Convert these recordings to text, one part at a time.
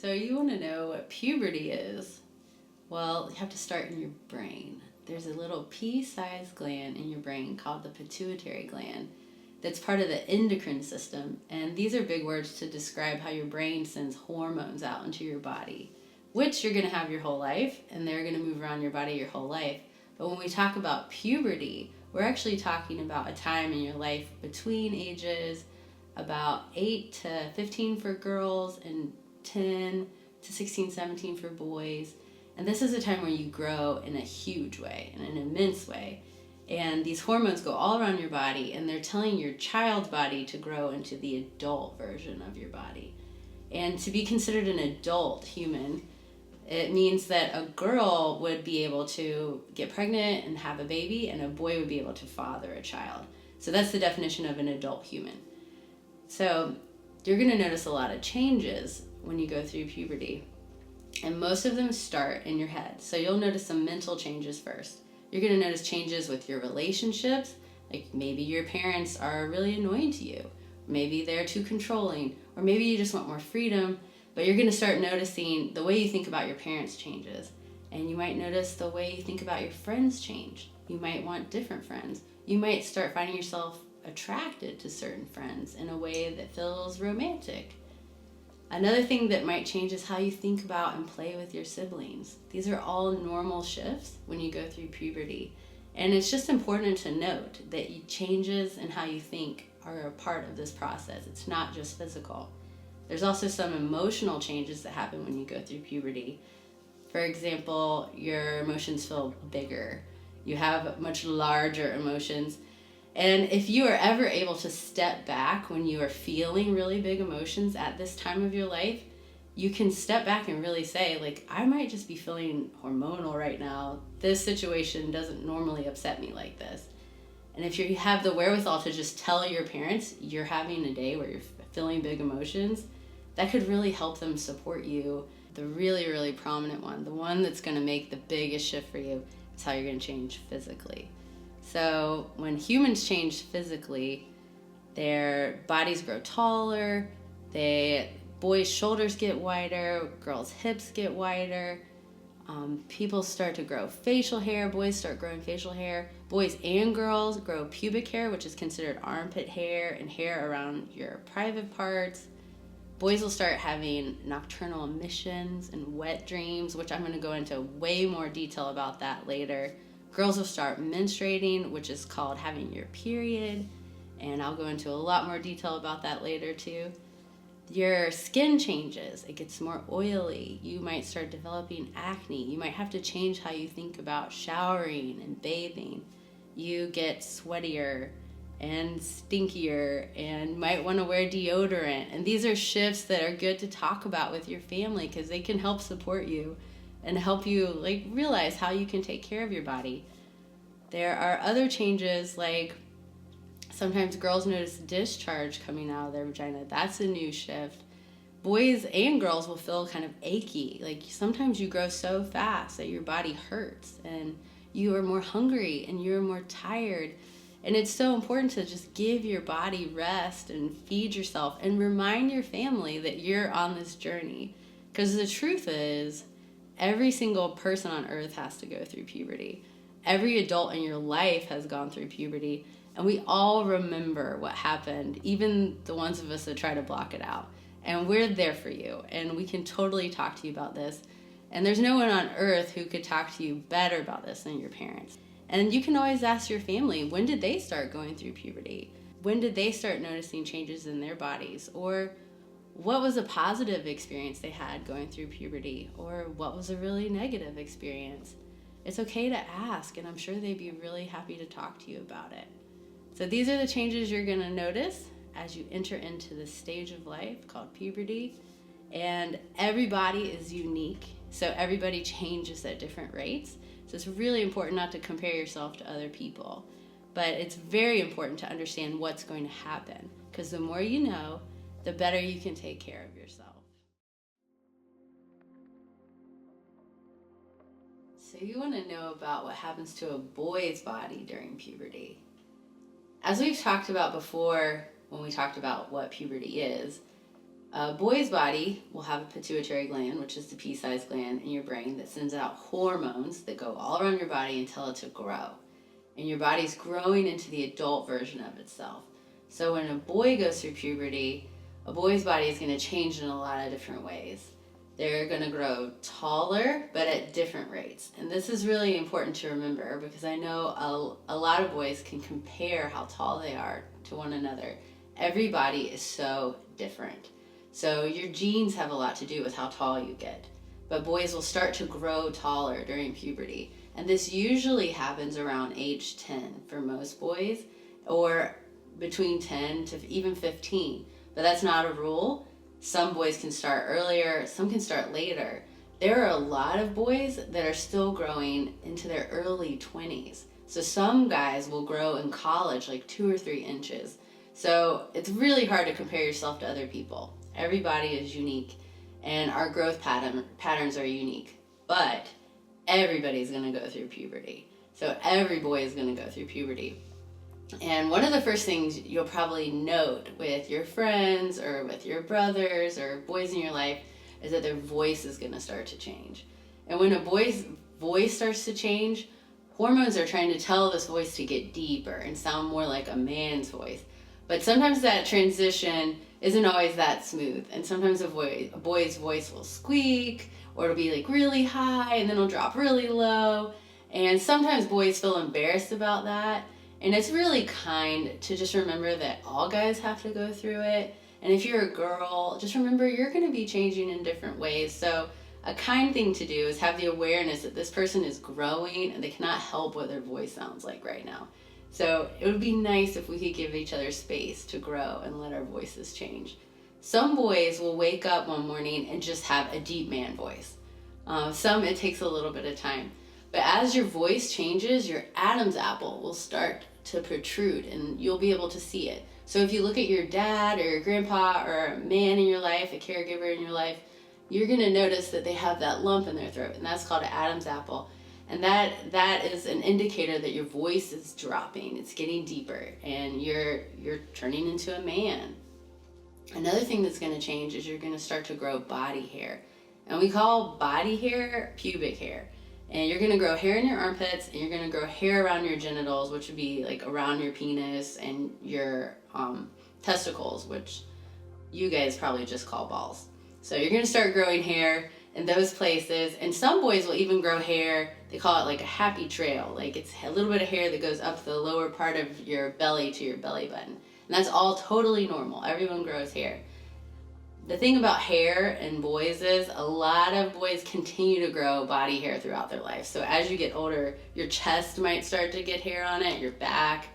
So you want to know what puberty is? Well, you have to start in your brain. There's a little pea-sized gland in your brain called the pituitary gland that's part of the endocrine system. And these are big words to describe how your brain sends hormones out into your body, which you're going to have your whole life, and they're going to move around your body your whole life. But when we talk about puberty, we're actually talking about a time in your life between ages about 8 to 15 for girls and 10 to 16, 17 for boys. And this is a time where you grow in a huge way, in an immense way. And these hormones go all around your body, and they're telling your child's body to grow into the adult version of your body. And to be considered an adult human, it means that a girl would be able to get pregnant and have a baby, and a boy would be able to father a child. So that's the definition of an adult human. So you're going to notice a lot of changes when you go through puberty. And most of them start in your head. So you'll notice some mental changes first. You're going to notice changes with your relationships. Like maybe your parents are really annoying to you. Maybe they're too controlling. Or maybe you just want more freedom. But you're going to start noticing the way you think about your parents changes. And you might notice the way you think about your friends change. You might want different friends. You might start finding yourself attracted to certain friends in a way that feels romantic. Another thing that might change is how you think about and play with your siblings. These are all normal shifts when you go through puberty. And it's just important to note that changes in how you think are a part of this process. It's not just physical. There's also some emotional changes that happen when you go through puberty. For example, your emotions feel bigger. You have much larger emotions. And if you are ever able to step back when you are feeling really big emotions at this time of your life, you can step back and really say, like, I might just be feeling hormonal right now. This situation doesn't normally upset me like this. And if you have the wherewithal to just tell your parents you're having a day where you're feeling big emotions, that could really help them support you. The really, really prominent one, the one that's going to make the biggest shift for you, is how you're going to change physically. So when humans change physically, their bodies grow taller, boys' shoulders get wider, girls' hips get wider, people start to grow facial hair, boys start growing facial hair, boys and girls grow pubic hair, which is considered armpit hair and hair around your private parts. Boys will start having nocturnal emissions and wet dreams, which I'm going to go into way more detail about that later. Girls will start menstruating, which is called having your period, and I'll go into a lot more detail about that later too. Your skin changes. It gets more oily. You might start developing acne. You might have to change how you think about showering and bathing. You get sweatier and stinkier and might want to wear deodorant. And these are shifts that are good to talk about with your family because they can help support you and help you realize how you can take care of your body. There are other changes, like sometimes girls notice discharge coming out of their vagina. That's a new shift. Boys and girls will feel kind of achy. Like sometimes you grow so fast that your body hurts and you are more hungry and you're more tired. And it's so important to just give your body rest and feed yourself and remind your family that you're on this journey. Because the truth is, every single person on earth has to go through puberty. Every adult in your life has gone through puberty, and we all remember what happened, even the ones of us that try to block it out. And we're there for you, and we can totally talk to you about this. And there's no one on earth who could talk to you better about this than your parents. And you can always ask your family, when did they start going through puberty? When did they start noticing changes in their bodies? Or what was a positive experience they had going through puberty? Or what was a really negative experience? It's okay to ask, and I'm sure they'd be really happy to talk to you about it. So these are the changes you're going to notice as you enter into this stage of life called puberty. And every body is unique, so everybody changes at different rates. So it's really important not to compare yourself to other people. But it's very important to understand what's going to happen, because the more you know, the better you can take care of yourself. So you want to know about what happens to a boy's body during puberty. As we've talked about before when we talked about what puberty is, A boy's body will have a pituitary gland, which is the pea-sized gland in your brain that sends out hormones that go all around your body and tell it to grow. And your body's growing into the adult version of itself. So when a boy goes through puberty, a boy's body is going to change in a lot of different ways. They're going to grow taller, but at different rates. And this is really important to remember because I know a lot of boys can compare how tall they are to one another. Every body is so different. So your genes have a lot to do with how tall you get. But boys will start to grow taller during puberty. And this usually happens around age 10 for most boys, or between 10 to even 15. But that's not a rule. Some boys can start earlier, some can start later. There are a lot of boys that are still growing into their early 20s. So some guys will grow in college like 2 or 3 inches. So it's really hard to compare yourself to other people. Everybody is unique and our growth patterns are unique. But everybody's going to go through puberty. So every boy is going to go through puberty. And one of the first things you'll probably note with your friends or with your brothers or boys in your life is that their voice is going to start to change. And when a boy's voice starts to change, hormones are trying to tell this voice to get deeper and sound more like a man's voice. But sometimes that transition isn't always that smooth. And sometimes a boy's voice will squeak, or it'll be like really high and then it'll drop really low. And sometimes boys feel embarrassed about that. And it's really kind to just remember that all guys have to go through it. And if you're a girl, just remember you're going to be changing in different ways. So a kind thing to do is have the awareness that this person is growing and they cannot help what their voice sounds like right now. So it would be nice if we could give each other space to grow and let our voices change. Some boys will wake up one morning and just have a deep man voice. Some, it takes a little bit of time. But as your voice changes, your Adam's apple will start to protrude and you'll be able to see it. So if you look at your dad or your grandpa or a man in your life, a caregiver in your life, you're going to notice that they have that lump in their throat, and that's called an Adam's apple. And that is an indicator that your voice is dropping. It's getting deeper and you're turning into a man. Another thing that's going to change is you're going to start to grow body hair. And we call body hair pubic hair. And you're going to grow hair in your armpits, and you're going to grow hair around your genitals, which would be like around your penis, and your testicles, which you guys probably just call balls. So you're going to start growing hair in those places. And some boys will even grow hair, they call it like a happy trail. Like it's a little bit of hair that goes up the lower part of your belly to your belly button. And that's all totally normal. Everyone grows hair. The thing about hair in boys is a lot of boys continue to grow body hair throughout their life. So as you get older, your chest might start to get hair on it, your back.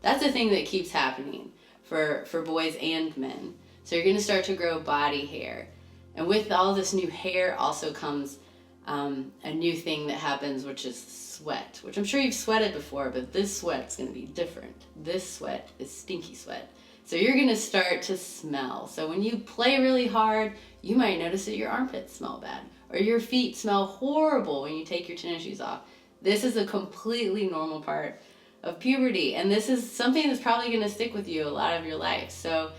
That's a thing that keeps happening for boys and men. So you're going to start to grow body hair. And with all this new hair also comes a new thing that happens, which is sweat, which I'm sure you've sweated before, but this sweat's going to be different. This sweat is stinky sweat. So you're going to start to smell. So when you play really hard, you might notice that your armpits smell bad, or your feet smell horrible when you take your tennis shoes off. This is a completely normal part of puberty, and this is something that's probably going to stick with you a lot of your life. So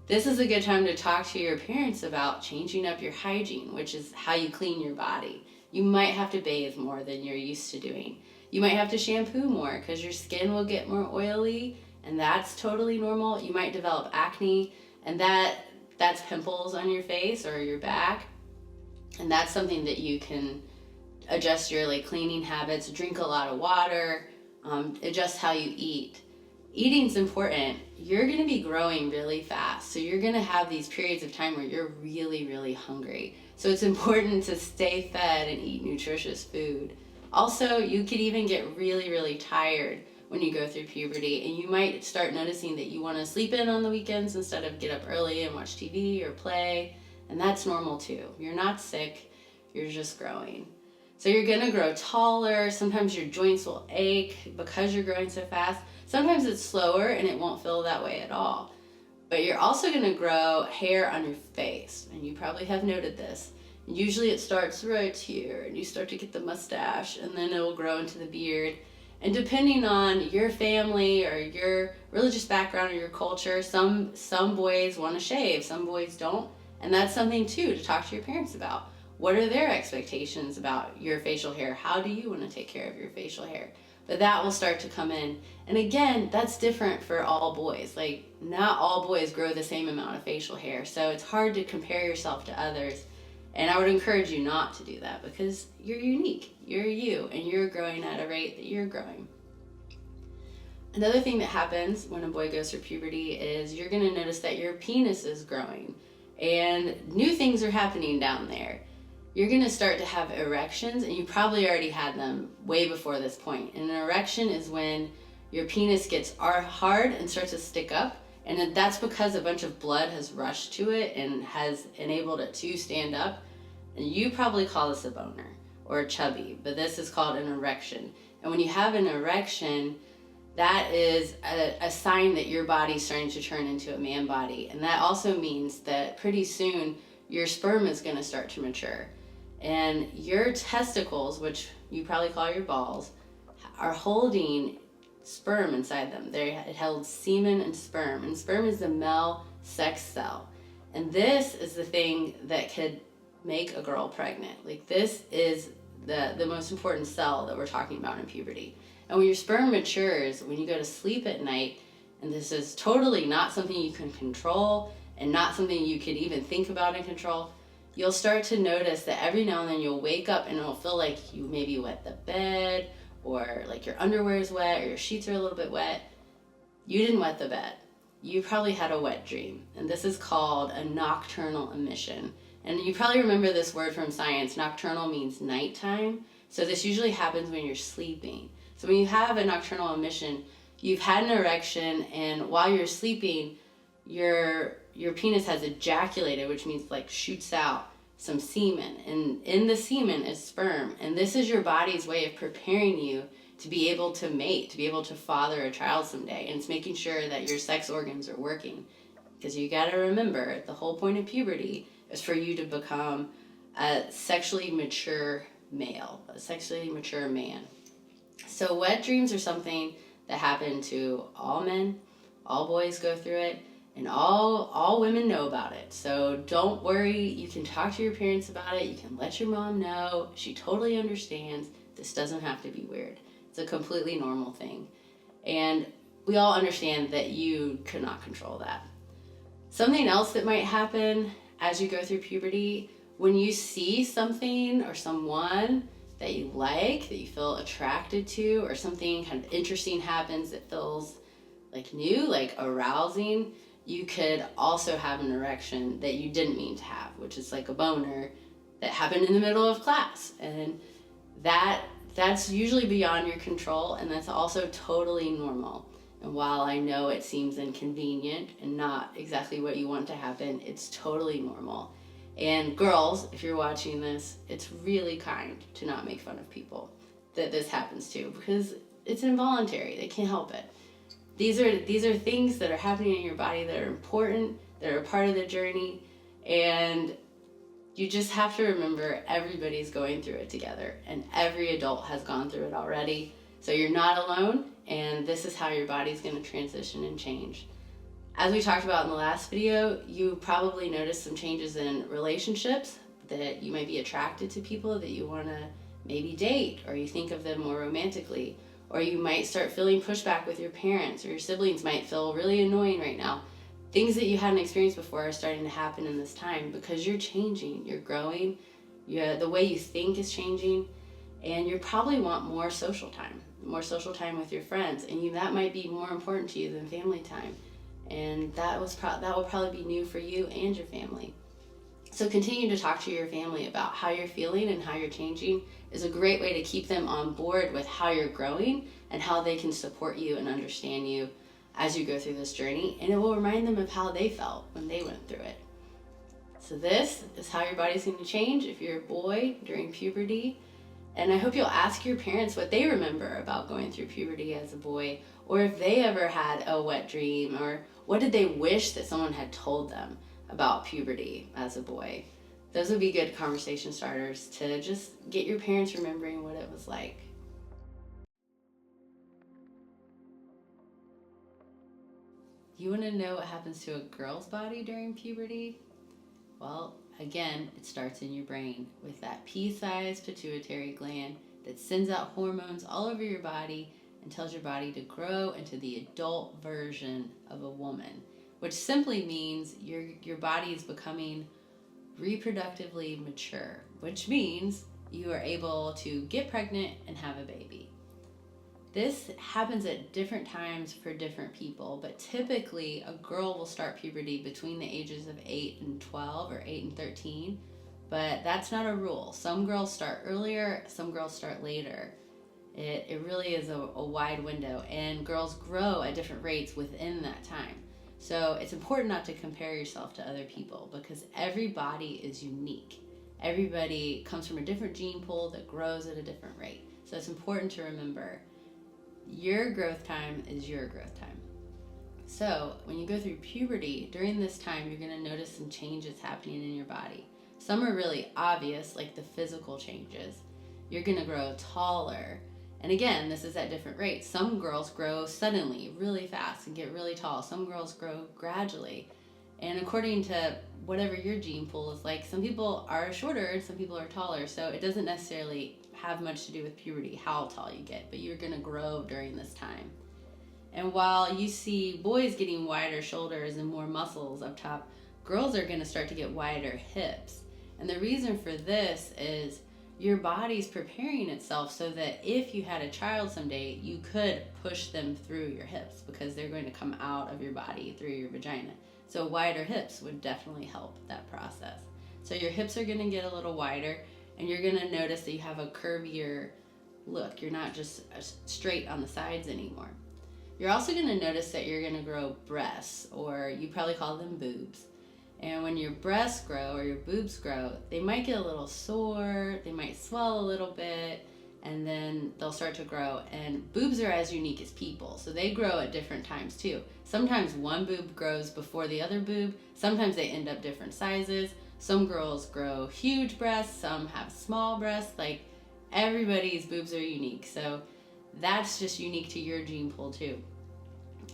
this is a good time to talk to your parents about changing up your hygiene, which is how you clean your body. You might have to bathe more than you're used to doing. You might have to shampoo more because your skin will get more oily, and that's totally normal. You might develop acne, and that's pimples on your face or your back. And that's something that you can adjust your cleaning habits, drink a lot of water, adjust how you eat. Eating's important. You're going to be growing really fast. So you're going to have these periods of time where you're really, really hungry. So it's important to stay fed and eat nutritious food. Also, you could even get really, really tired when you go through puberty, and you might start noticing that you want to sleep in on the weekends instead of get up early and watch TV or play, and that's normal too. You're not sick, you're just growing. So you're going to grow taller. Sometimes your joints will ache because you're growing so fast. Sometimes it's slower and it won't feel that way at all. But you're also going to grow hair on your face, and you probably have noted this. Usually it starts right here, and you start to get the mustache, and then it'll grow into the beard. And depending on your family or your religious background or your culture, some boys want to shave, some boys don't. And that's something too to talk to your parents about. What are their expectations about your facial hair? How do you want to take care of your facial hair? But that will start to come in. And again, that's different for all boys. Like, not all boys grow the same amount of facial hair. So it's hard to compare yourself to others. And I would encourage you not to do that because you're unique. You're you, and you're growing at a rate that you're growing. Another thing that happens when a boy goes through puberty is you're going to notice that your penis is growing and new things are happening down there. You're going to start to have erections, and you probably already had them way before this point. And an erection is when your penis gets hard and starts to stick up, and that's because a bunch of blood has rushed to it and has enabled it to stand up. And you probably call this a boner or a chubby, but this is called an erection. And when you have an erection, that is a sign that your body's starting to turn into a man body. And that also means that pretty soon your sperm is going to start to mature. And your testicles, which you probably call your balls, are holding sperm inside them. It held semen and sperm is the male sex cell. And this is the thing that could make a girl pregnant. Like, this is the most important cell that we're talking about in puberty. And when your sperm matures, when you go to sleep at night, and this is totally not something you can control and not something you could even think about and control, you'll start to notice that every now and then you'll wake up and it'll feel like you maybe wet the bed, or like your underwear is wet, or your sheets are a little bit wet. You didn't wet the bed. You probably had a wet dream. And this is called a nocturnal emission. And you probably remember this word from science. Nocturnal means nighttime. So this usually happens when you're sleeping. So when you have a nocturnal emission, you've had an erection, and while you're sleeping, your penis has ejaculated, which means like shoots out some semen. And in the semen is sperm. And this is your body's way of preparing you to be able to mate, to be able to father a child someday. And it's making sure that your sex organs are working. Because you got to remember, the whole point of puberty is for you to become a sexually mature male, a sexually mature man. So wet dreams are something that happen to all men. All boys go through it, and all women know about it. So don't worry. You can talk to your parents about it. You can let your mom know. She totally understands. This doesn't have to be weird. It's a completely normal thing. And we all understand that you could not control that. Something else that might happen as you go through puberty, when you see something or someone that you like, that you feel attracted to, or something kind of interesting happens that feels like new, like arousing, you could also have an erection that you didn't mean to have, which is like a boner that happened in the middle of class. And that's usually beyond your control, and that's also totally normal. And while I know it seems inconvenient and not exactly what you want to happen, it's totally normal. And girls, if you're watching this, it's really kind to not make fun of people that this happens to, because it's involuntary. They can't help it. These are things that are happening in your body that are important, that are a part of the journey, and you just have to remember everybody's going through it together, and every adult has gone through it already. So you're not alone, and this is how your body's going to transition and change. As we talked about in the last video, you probably noticed some changes in relationships, that you might be attracted to people that you want to maybe date, or you think of them more romantically, or you might start feeling pushback with your parents, or your siblings might feel really annoying right now. Things that you hadn't experienced before are starting to happen in this time because you're changing, you're growing, the way you think is changing, and you probably want more social time with your friends, and that might be more important to you than family time. And that will probably be new for you and your family. So continue to talk to your family about how you're feeling and how you're changing is a great way to keep them on board with how you're growing and how they can support you and understand you as you go through this journey. And it will remind them of how they felt when they went through it. So this is how your body's going to change if you're a boy during puberty. And I hope you'll ask your parents what they remember about going through puberty as a boy, or if they ever had a wet dream, or what did they wish that someone had told them about puberty as a boy. Those would be good conversation starters to just get your parents remembering what it was like. You want to know what happens to a girl's body during puberty? Well, again, it starts in your brain with that pea-sized pituitary gland that sends out hormones all over your body and tells your body to grow into the adult version of a woman, which simply means your body is becoming reproductively mature, which means you are able to get pregnant and have a baby. This happens at different times for different people, but typically a girl will start puberty between the ages of 8 and 12 or 8 and 13, but that's not a rule. Some girls start earlier, some girls start later. It really is a wide window, and girls grow at different rates within that time. So it's important not to compare yourself to other people because every body is unique. Everybody comes from a different gene pool that grows at a different rate. So it's important to remember your growth time is your growth time. So when you go through puberty, during this time, you're going to notice some changes happening in your body. Some are really obvious, like the physical changes. You're going to grow taller. And again, this is at different rates. Some girls grow suddenly, really fast, and get really tall. Some girls grow gradually. And according to whatever your gene pool is like, some people are shorter and some people are taller. So it doesn't necessarily have much to do with puberty, how tall you get, but you're going to grow during this time. And while you see boys getting wider shoulders and more muscles up top, girls are going to start to get wider hips. And the reason for this is your body's preparing itself so that if you had a child someday, you could push them through your hips because they're going to come out of your body through your vagina. So wider hips would definitely help that process. So your hips are going to get a little wider, and you're going to notice that you have a curvier look. You're not just straight on the sides anymore. You're also going to notice that you're going to grow breasts, or you probably call them boobs. And when your breasts grow or your boobs grow, they might get a little sore, they might swell a little bit, and then they'll start to grow. And boobs are as unique as people, so they grow at different times too. Sometimes one boob grows before the other boob, sometimes they end up different sizes. Some girls grow huge breasts, some have small breasts. Like, everybody's boobs are unique, so that's just unique to your gene pool too.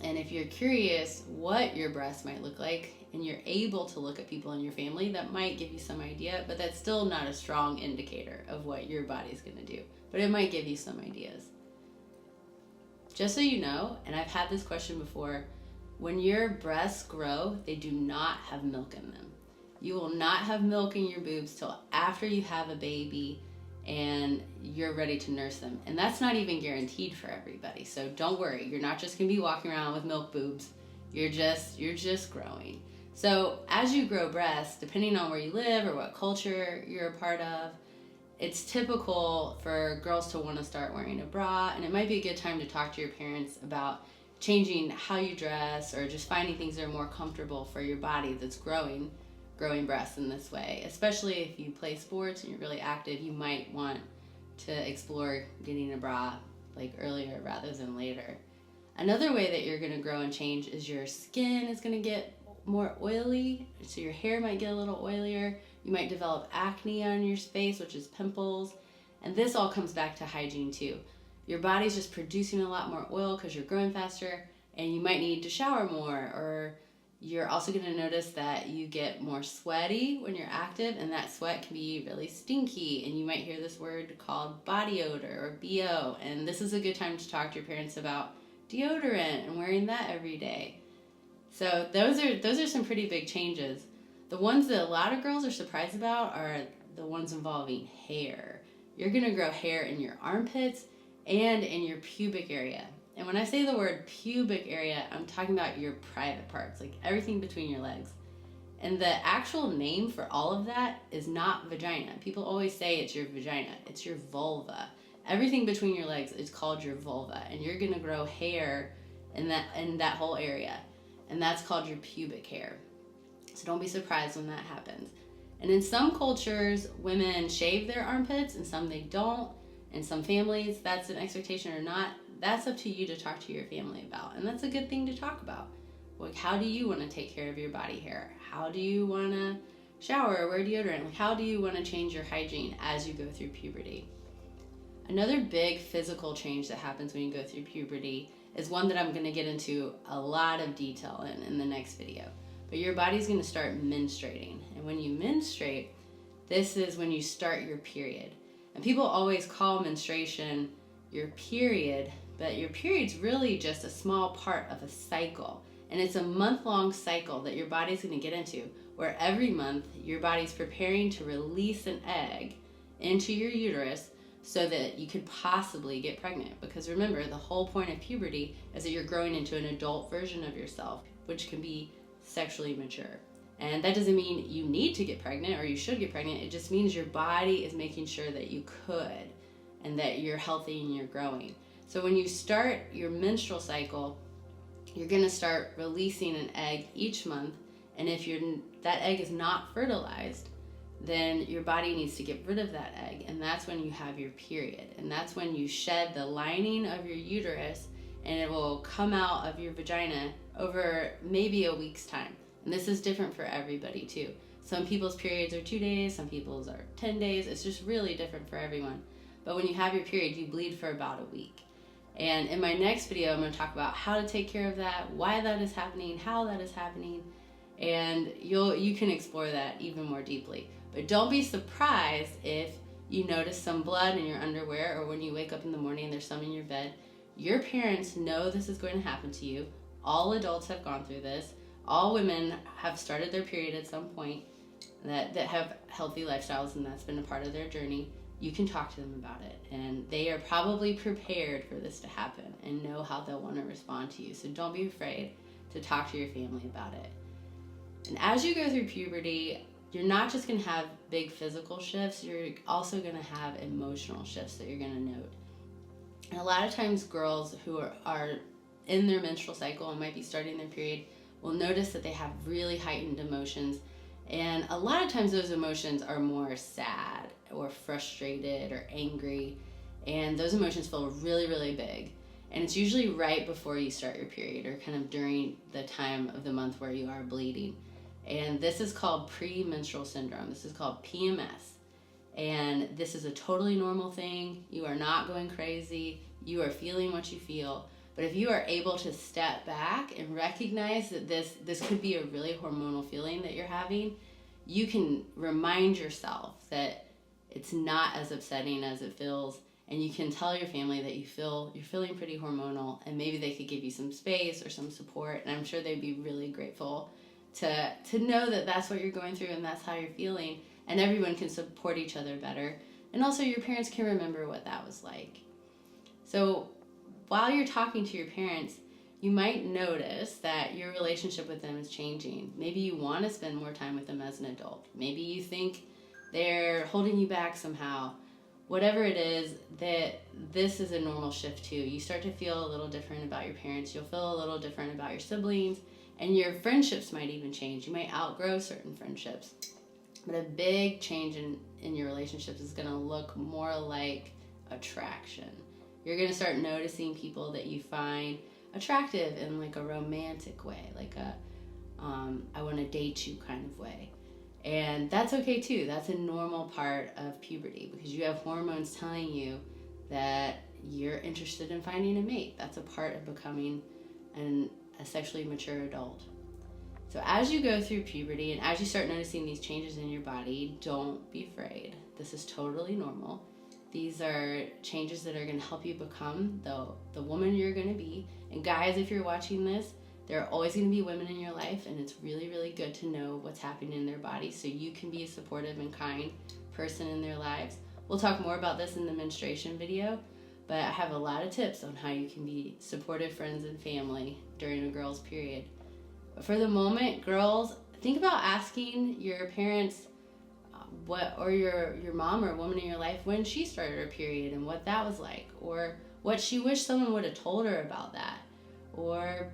And if you're curious what your breasts might look like and you're able to look at people in your family, that might give you some idea, but that's still not a strong indicator of what your body's going to do. But it might give you some ideas. Just so you know, and I've had this question before, when your breasts grow, they do not have milk in them. You will not have milk in your boobs till after you have a baby and you're ready to nurse them. And that's not even guaranteed for everybody. So don't worry, you're not just gonna be walking around with milk boobs. You're just growing. So as you grow breasts, depending on where you live or what culture you're a part of, it's typical for girls to want to start wearing a bra, and it might be a good time to talk to your parents about changing how you dress or just finding things that are more comfortable for your body that's growing breasts in this way. Especially if you play sports and you're really active, you might want to explore getting a bra like earlier rather than later. Another way that you're going to grow and change is your skin is going to get more oily, so your hair might get a little oilier. You might develop acne on your face, which is pimples, and this all comes back to hygiene too. Your body's just producing a lot more oil because you're growing faster, and you might need to shower more, or you're also going to notice that you get more sweaty when you're active, and that sweat can be really stinky, and you might hear this word called body odor or BO, and this is a good time to talk to your parents about deodorant and wearing that every day. So those are some pretty big changes. The ones that a lot of girls are surprised about are the ones involving hair. You're going to grow hair in your armpits and in your pubic area. And when I say the word pubic area, I'm talking about your private parts, like everything between your legs. And the actual name for all of that is not vagina. People always say it's your vagina. It's your vulva. Everything between your legs is called your vulva, and you're going to grow hair in that whole area. And that's called your pubic hair. So don't be surprised when that happens. And in some cultures, women shave their armpits and some they don't. In some families, that's an expectation or not. That's up to you to talk to your family about. And that's a good thing to talk about. Like, how do you want to take care of your body hair? How do you want to shower or wear deodorant? Like, how do you want to change your hygiene as you go through puberty? Another big physical change that happens when you go through puberty is one that I'm going to get into a lot of detail in the next video. but your body's going to start menstruating. And when you menstruate, this is when you start your period. And people always call menstruation your period, but your period's really just a small part of a cycle. And it's a month-long cycle that your body's going to get into, where every month your body's preparing to release an egg into your uterus so that you could possibly get pregnant. Because remember, the whole point of puberty is that you're growing into an adult version of yourself, which can be sexually mature. And that doesn't mean you need to get pregnant or you should get pregnant. It just means your body is making sure that you could and that you're healthy and you're growing. So when you start your menstrual cycle, you're going to start releasing an egg each month. And if that egg is not fertilized, then your body needs to get rid of that egg. And that's when you have your period. And that's when you shed the lining of your uterus and it will come out of your vagina over maybe a week's time. And this is different for everybody too. Some people's periods are 2 days, some people's are 10 days. It's just really different for everyone. But when you have your period, you bleed for about a week. And in my next video, I'm going to talk about how to take care of that, why that is happening, how that is happening, and you can explore that even more deeply. But don't be surprised if you notice some blood in your underwear, or when you wake up in the morning and there's some in your bed. Your parents know this is going to happen to you. All adults have gone through this. All women have started their period at some point that have healthy lifestyles, and that's been a part of their journey. You can talk to them about it, and they are probably prepared for this to happen and know how they'll want to respond to you. So don't be afraid to talk to your family about it. And as you go through puberty, you're not just going to have big physical shifts, you're also going to have emotional shifts that you're going to note. And a lot of times girls who are in their menstrual cycle and might be starting their period will notice that they have really heightened emotions. And a lot of times those emotions are more sad or frustrated or angry. And those emotions feel really, really big. And it's usually right before you start your period or kind of during the time of the month where you are bleeding. And this is called premenstrual syndrome. This is called PMS. And this is a totally normal thing. You are not going crazy. You are feeling what you feel. But if you are able to step back and recognize that this could be a really hormonal feeling that you're having, you can remind yourself that it's not as upsetting as it feels. And you can tell your family that you're feeling pretty hormonal, and maybe they could give you some space or some support. And I'm sure they'd be really grateful to know that that's what you're going through and that's how you're feeling, and everyone can support each other better. And also your parents can remember what that was like. So while you're talking to your parents, you might notice that your relationship with them is changing. Maybe you want to spend more time with them as an adult. Maybe you think they're holding you back somehow. Whatever it is, that this is a normal shift too. You start to feel a little different about your parents. You'll feel a little different about your siblings. And your friendships might even change. You might outgrow certain friendships. But a big change in your relationships is going to look more like attraction. You're going to start noticing people that you find attractive in like a romantic way, like a I want to date you kind of way. And that's okay too. That's a normal part of puberty because you have hormones telling you that you're interested in finding a mate. That's a part of becoming a sexually mature adult. So as you go through puberty and as you start noticing these changes in your body, don't be afraid. This is totally normal. These are changes that are going to help you become the woman you're going to be. And guys, if you're watching this, there are always going to be women in your life, and it's really, really good to know what's happening in their body so you can be a supportive and kind person in their lives. We'll talk more about this in the menstruation video, but I have a lot of tips on how you can be supportive friends and family during a girl's period. But for the moment, girls, think about asking your parents or your mom or a woman in your life when she started her period and what that was like, or what she wished someone would have told her about that, or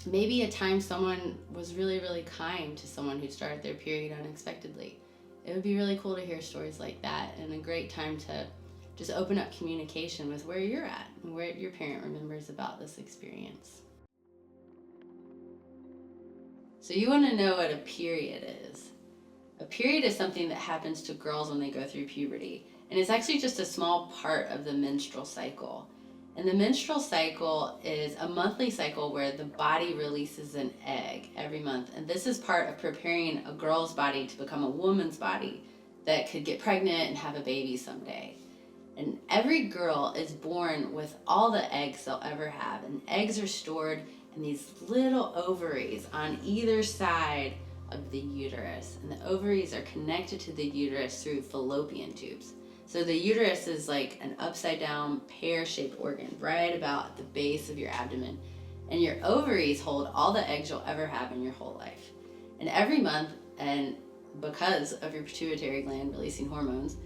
maybe a time someone was really, really kind to someone who started their period unexpectedly. It would be really cool to hear stories like that, and a great time to just open up communication with where you're at and where your parent remembers about this experience. So you want to know what a period is. A period is something that happens to girls when they go through puberty, and it's actually just a small part of the menstrual cycle. And the menstrual cycle is a monthly cycle where the body releases an egg every month. And this is part of preparing a girl's body to become a woman's body that could get pregnant and have a baby someday. And every girl is born with all the eggs they'll ever have. And eggs are stored in these little ovaries on either side of the uterus. And the ovaries are connected to the uterus through fallopian tubes. So the uterus is like an upside down pear-shaped organ right about at the base of your abdomen. And your ovaries hold all the eggs you'll ever have in your whole life. And every month, and because of your pituitary gland releasing hormones,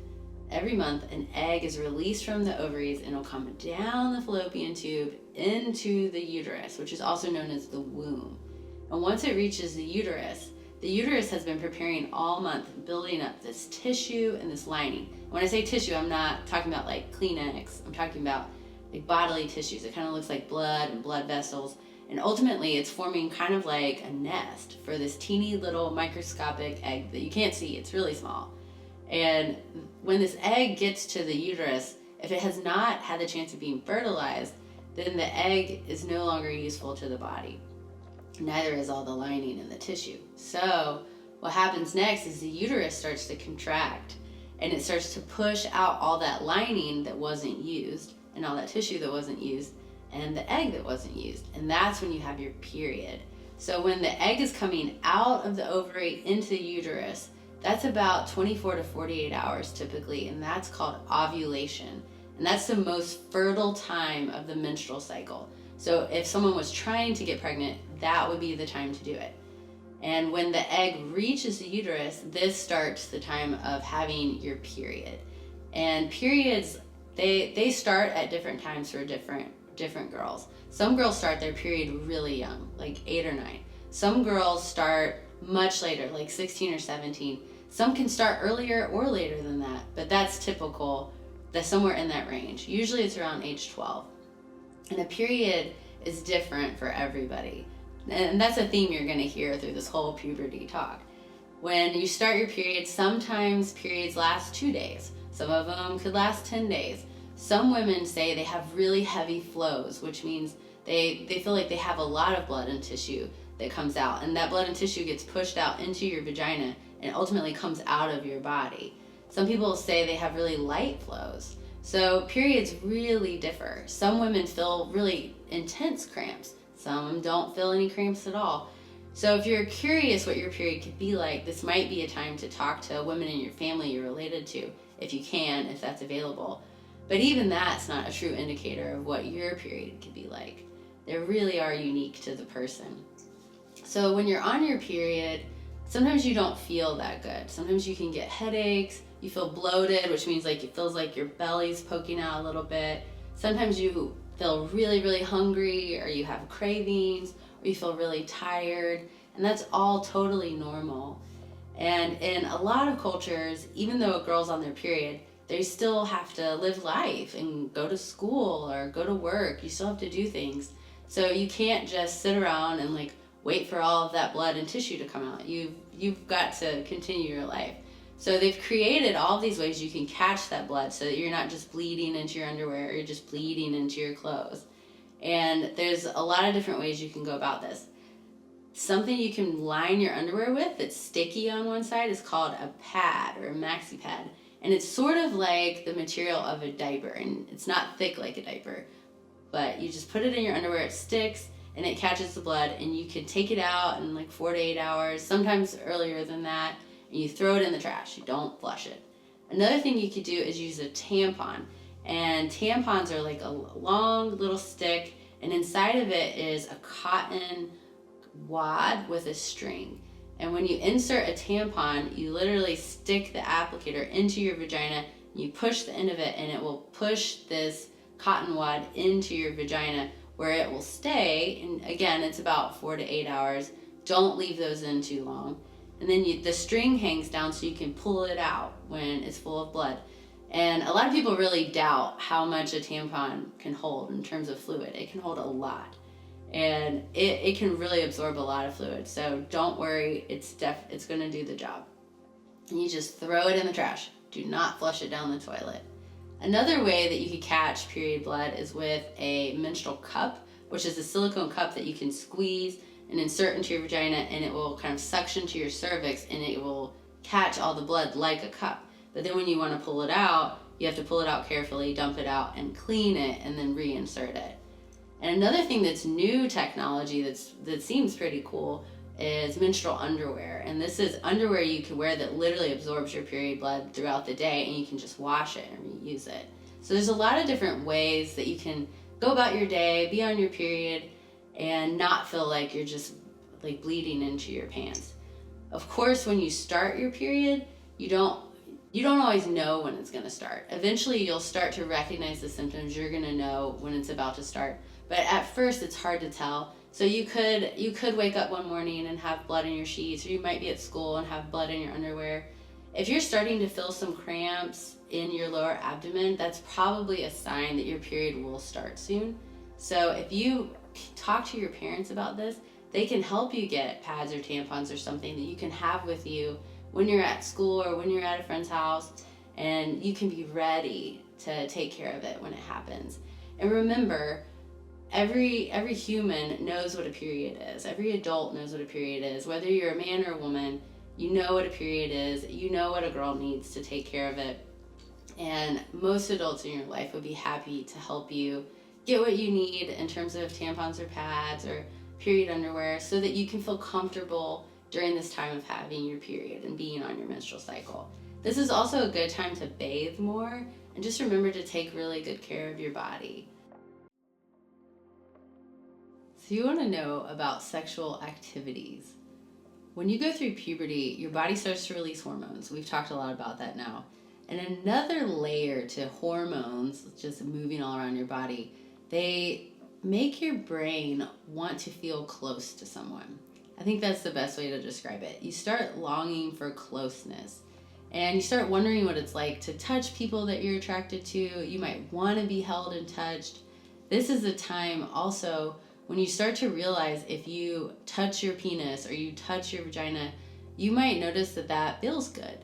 every month an egg is released from the ovaries and it'll come down the fallopian tube into the uterus, which is also known as the womb. And once it reaches the uterus has been preparing all month, building up this tissue and this lining. When I say tissue, I'm not talking about like Kleenex. I'm talking about like bodily tissues. It kind of looks like blood and blood vessels. And ultimately, it's forming kind of like a nest for this teeny little microscopic egg that you can't see. It's really small. And when this egg gets to the uterus, if it has not had the chance of being fertilized, then the egg is no longer useful to the body. Neither is all the lining and the tissue. So what happens next is the uterus starts to contract and it starts to push out all that lining that wasn't used and all that tissue that wasn't used and the egg that wasn't used. And that's when you have your period. So when the egg is coming out of the ovary into the uterus, that's about 24 to 48 hours typically, and that's called ovulation. And that's the most fertile time of the menstrual cycle. So if someone was trying to get pregnant, that would be the time to do it. And when the egg reaches the uterus, this starts the time of having your period. And periods, they start at different times for different girls. Some girls start their period really young, like 8 or 9. Some girls start much later, like 16 or 17. Some can start earlier or later than that, but that's typical. That's somewhere in that range. Usually it's around age 12. And a period is different for everybody. And that's a theme you're going to hear through this whole puberty talk. When you start your period, sometimes periods last 2 days. Some of them could last 10 days. Some women say they have really heavy flows, which means they feel like they have a lot of blood and tissue that comes out. And that blood and tissue gets pushed out into your vagina and ultimately comes out of your body. Some people say they have really light flows. So periods really differ. Some women feel really intense cramps. Some don't feel any cramps at all. So if you're curious what your period could be like, this might be a time to talk to women in your family you're related to, if you can, if that's available. But even that's not a true indicator of what your period could be like. They really are unique to the person. So when you're on your period, sometimes you don't feel that good. Sometimes you can get headaches, you feel bloated, which means like it feels like your belly's poking out a little bit. Sometimes you feel really, really hungry, or you have cravings, or you feel really tired, and that's all totally normal. And in a lot of cultures, even though a girl's on their period, they still have to live life and go to school or go to work. You still have to do things. So you can't just sit around and like wait for all of that blood and tissue to come out. You've got to continue your life. So they've created all these ways you can catch that blood so that you're not just bleeding into your underwear or you're just bleeding into your clothes. And there's a lot of different ways you can go about this. Something you can line your underwear with that's sticky on one side is called a pad or a maxi pad. And it's sort of like the material of a diaper, and it's not thick like a diaper. But you just put it in your underwear, it sticks, and it catches the blood, and you can take it out in like 4 to 8 hours, sometimes earlier than that, and you throw it in the trash. You don't flush it. Another thing you could do is use a tampon. And tampons are like a long little stick, and inside of it is a cotton wad with a string. And when you insert a tampon, you literally stick the applicator into your vagina, you push the end of it, and it will push this cotton wad into your vagina where it will stay. And again, it's about 4 to 8 hours. Don't leave those in too long. And then the string hangs down so you can pull it out when it's full of blood. And a lot of people really doubt how much a tampon can hold in terms of fluid. It can hold a lot. And it can really absorb a lot of fluid. So don't worry, it's going to do the job. And you just throw it in the trash. Do not flush it down the toilet. Another way that you could catch period blood is with a menstrual cup, which is a silicone cup that you can squeeze and insert into your vagina, and it will kind of suction to your cervix, and it will catch all the blood like a cup. But then when you want to pull it out, you have to pull it out carefully, dump it out, and clean it, and then reinsert it. And another thing that's new technology that seems pretty cool is menstrual underwear. And this is underwear you can wear that literally absorbs your period blood throughout the day, and you can just wash it and reuse it. So there's a lot of different ways that you can go about your day, be on your period, and not feel like you're just like bleeding into your pants. Of course, when you start your period, you don't always know when it's going to start. Eventually, you'll start to recognize the symptoms. You're going to know when it's about to start. But at first, it's hard to tell. So you could wake up one morning and have blood in your sheets, or you might be at school and have blood in your underwear. If you're starting to feel some cramps in your lower abdomen, that's probably a sign that your period will start soon. So if you talk to your parents about this, they can help you get pads or tampons or something that you can have with you when you're at school or when you're at a friend's house, and you can be ready to take care of it when it happens. And remember, every human knows what a period is. Every adult knows what a period is. Whether you're a man or a woman, you know what a period is. You know what a girl needs to take care of it. And most adults in your life would be happy to help you get what you need in terms of tampons or pads or period underwear, so that you can feel comfortable during this time of having your period and being on your menstrual cycle. This is also a good time to bathe more, and just remember to take really good care of your body. So you want to know about sexual activities. When you go through puberty, your body starts to release hormones. We've talked a lot about that now. And another layer to hormones, just moving all around your body, they make your brain want to feel close to someone. I think that's the best way to describe it. You start longing for closeness, and you start wondering what it's like to touch people that you're attracted to. You might want to be held and touched. This is a time also when you start to realize if you touch your penis or you touch your vagina, you might notice that that feels good.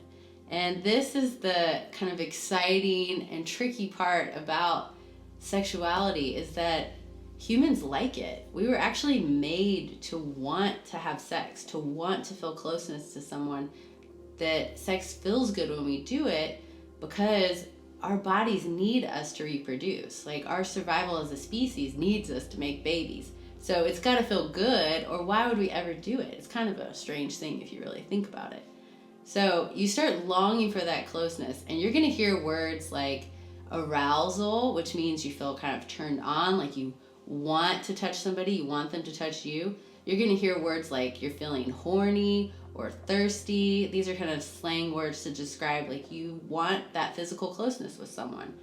And this is the kind of exciting and tricky part about sexuality, is that humans like it. We were actually made to want to have sex, to want to feel closeness to someone, that sex feels good when we do it, because our bodies need us to reproduce. Like, our survival as a species needs us to make babies. So it's got to feel good, or why would we ever do it? It's kind of a strange thing if you really think about it. So you start longing for that closeness, and you're going to hear words like arousal, which means you feel kind of turned on, like you want to touch somebody, you want them to touch you. You're going to hear words like you're feeling horny or thirsty. These are kind of slang words to describe like you want that physical closeness with someone.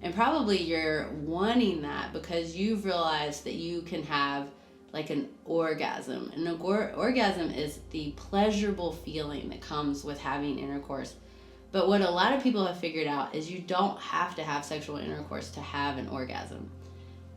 And probably you're wanting that because you've realized that you can have like an orgasm. An orgasm is the pleasurable feeling that comes with having intercourse. But what a lot of people have figured out is you don't have to have sexual intercourse to have an orgasm.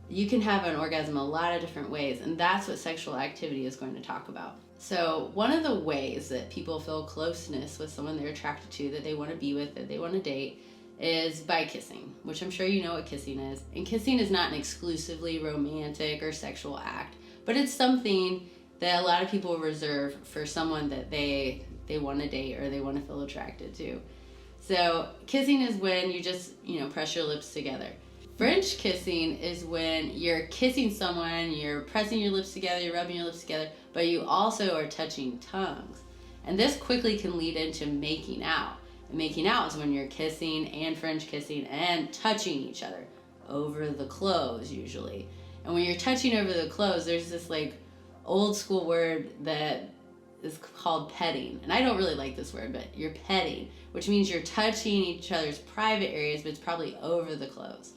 You can have an orgasm a lot of different ways, and that's what sexual activity is going to talk about. So one of the ways that people feel closeness with someone they're attracted to, that they want to be with, that they want to date, is by kissing, which I'm sure you know what kissing is. And kissing is not an exclusively romantic or sexual act, but it's something that a lot of people reserve for someone that they want to date or they want to feel attracted to. So kissing is when you just, press your lips together. French kissing is when you're kissing someone, you're pressing your lips together, you're rubbing your lips together, but you also are touching tongues. And this quickly can lead into making out. And making out is when you're kissing and French kissing and touching each other over the clothes usually. And when you're touching over the clothes, there's this like old school word that is called petting. And I don't really like this word, but you're petting, which means you're touching each other's private areas, but it's probably over the clothes.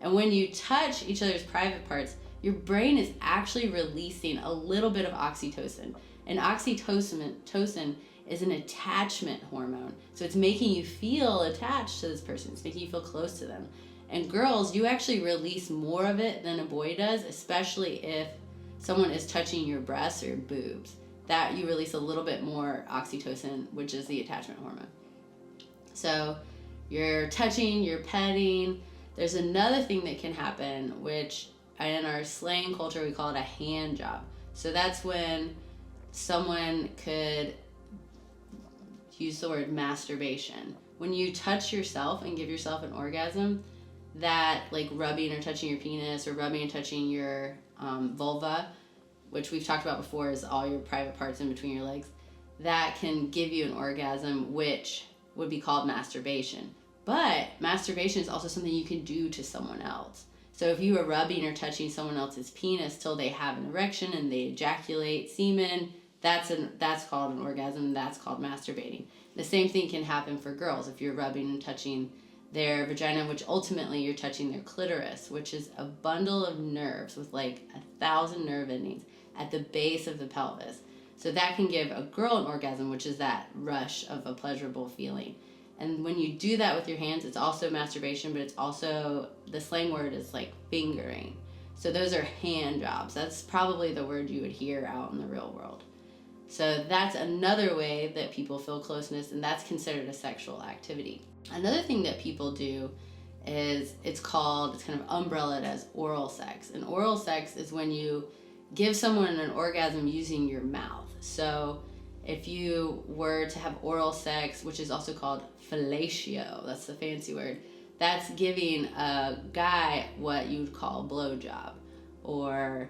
And when you touch each other's private parts, your brain is actually releasing a little bit of oxytocin. And oxytocin is an attachment hormone. So it's making you feel attached to this person. It's making you feel close to them. And girls, you actually release more of it than a boy does, especially if someone is touching your breasts or your boobs. That you release a little bit more oxytocin, which is the attachment hormone. So You're touching, you're petting. There's another thing that can happen, which in our slang culture we call it a hand job. So that's when someone could use the word masturbation. When you touch yourself and give yourself an orgasm, that like rubbing or touching your penis or rubbing and touching your vulva, which we've talked about before is all your private parts in between your legs, that can give you an orgasm, which would be called masturbation. But masturbation is also something you can do to someone else. So if you are rubbing or touching someone else's penis till they have an erection and they ejaculate semen, that's called an orgasm, and that's called masturbating. The same thing can happen for girls if you're rubbing and touching their vagina, which ultimately you're touching their clitoris, which is a bundle of nerves with like 1,000 nerve endings at the base of the pelvis. So that can give a girl an orgasm, which is that rush of a pleasurable feeling. And when you do that with your hands, it's also masturbation, but it's also, the slang word is like fingering. So those are hand jobs. That's probably the word you would hear out in the real world. So that's another way that people feel closeness, and that's considered a sexual activity. Another thing that people do is it's kind of umbrellaed as oral sex. And oral sex is when you give someone an orgasm using your mouth. So if you were to have oral sex, which is also called fellatio, that's the fancy word, that's giving a guy what you would call a blowjob. Or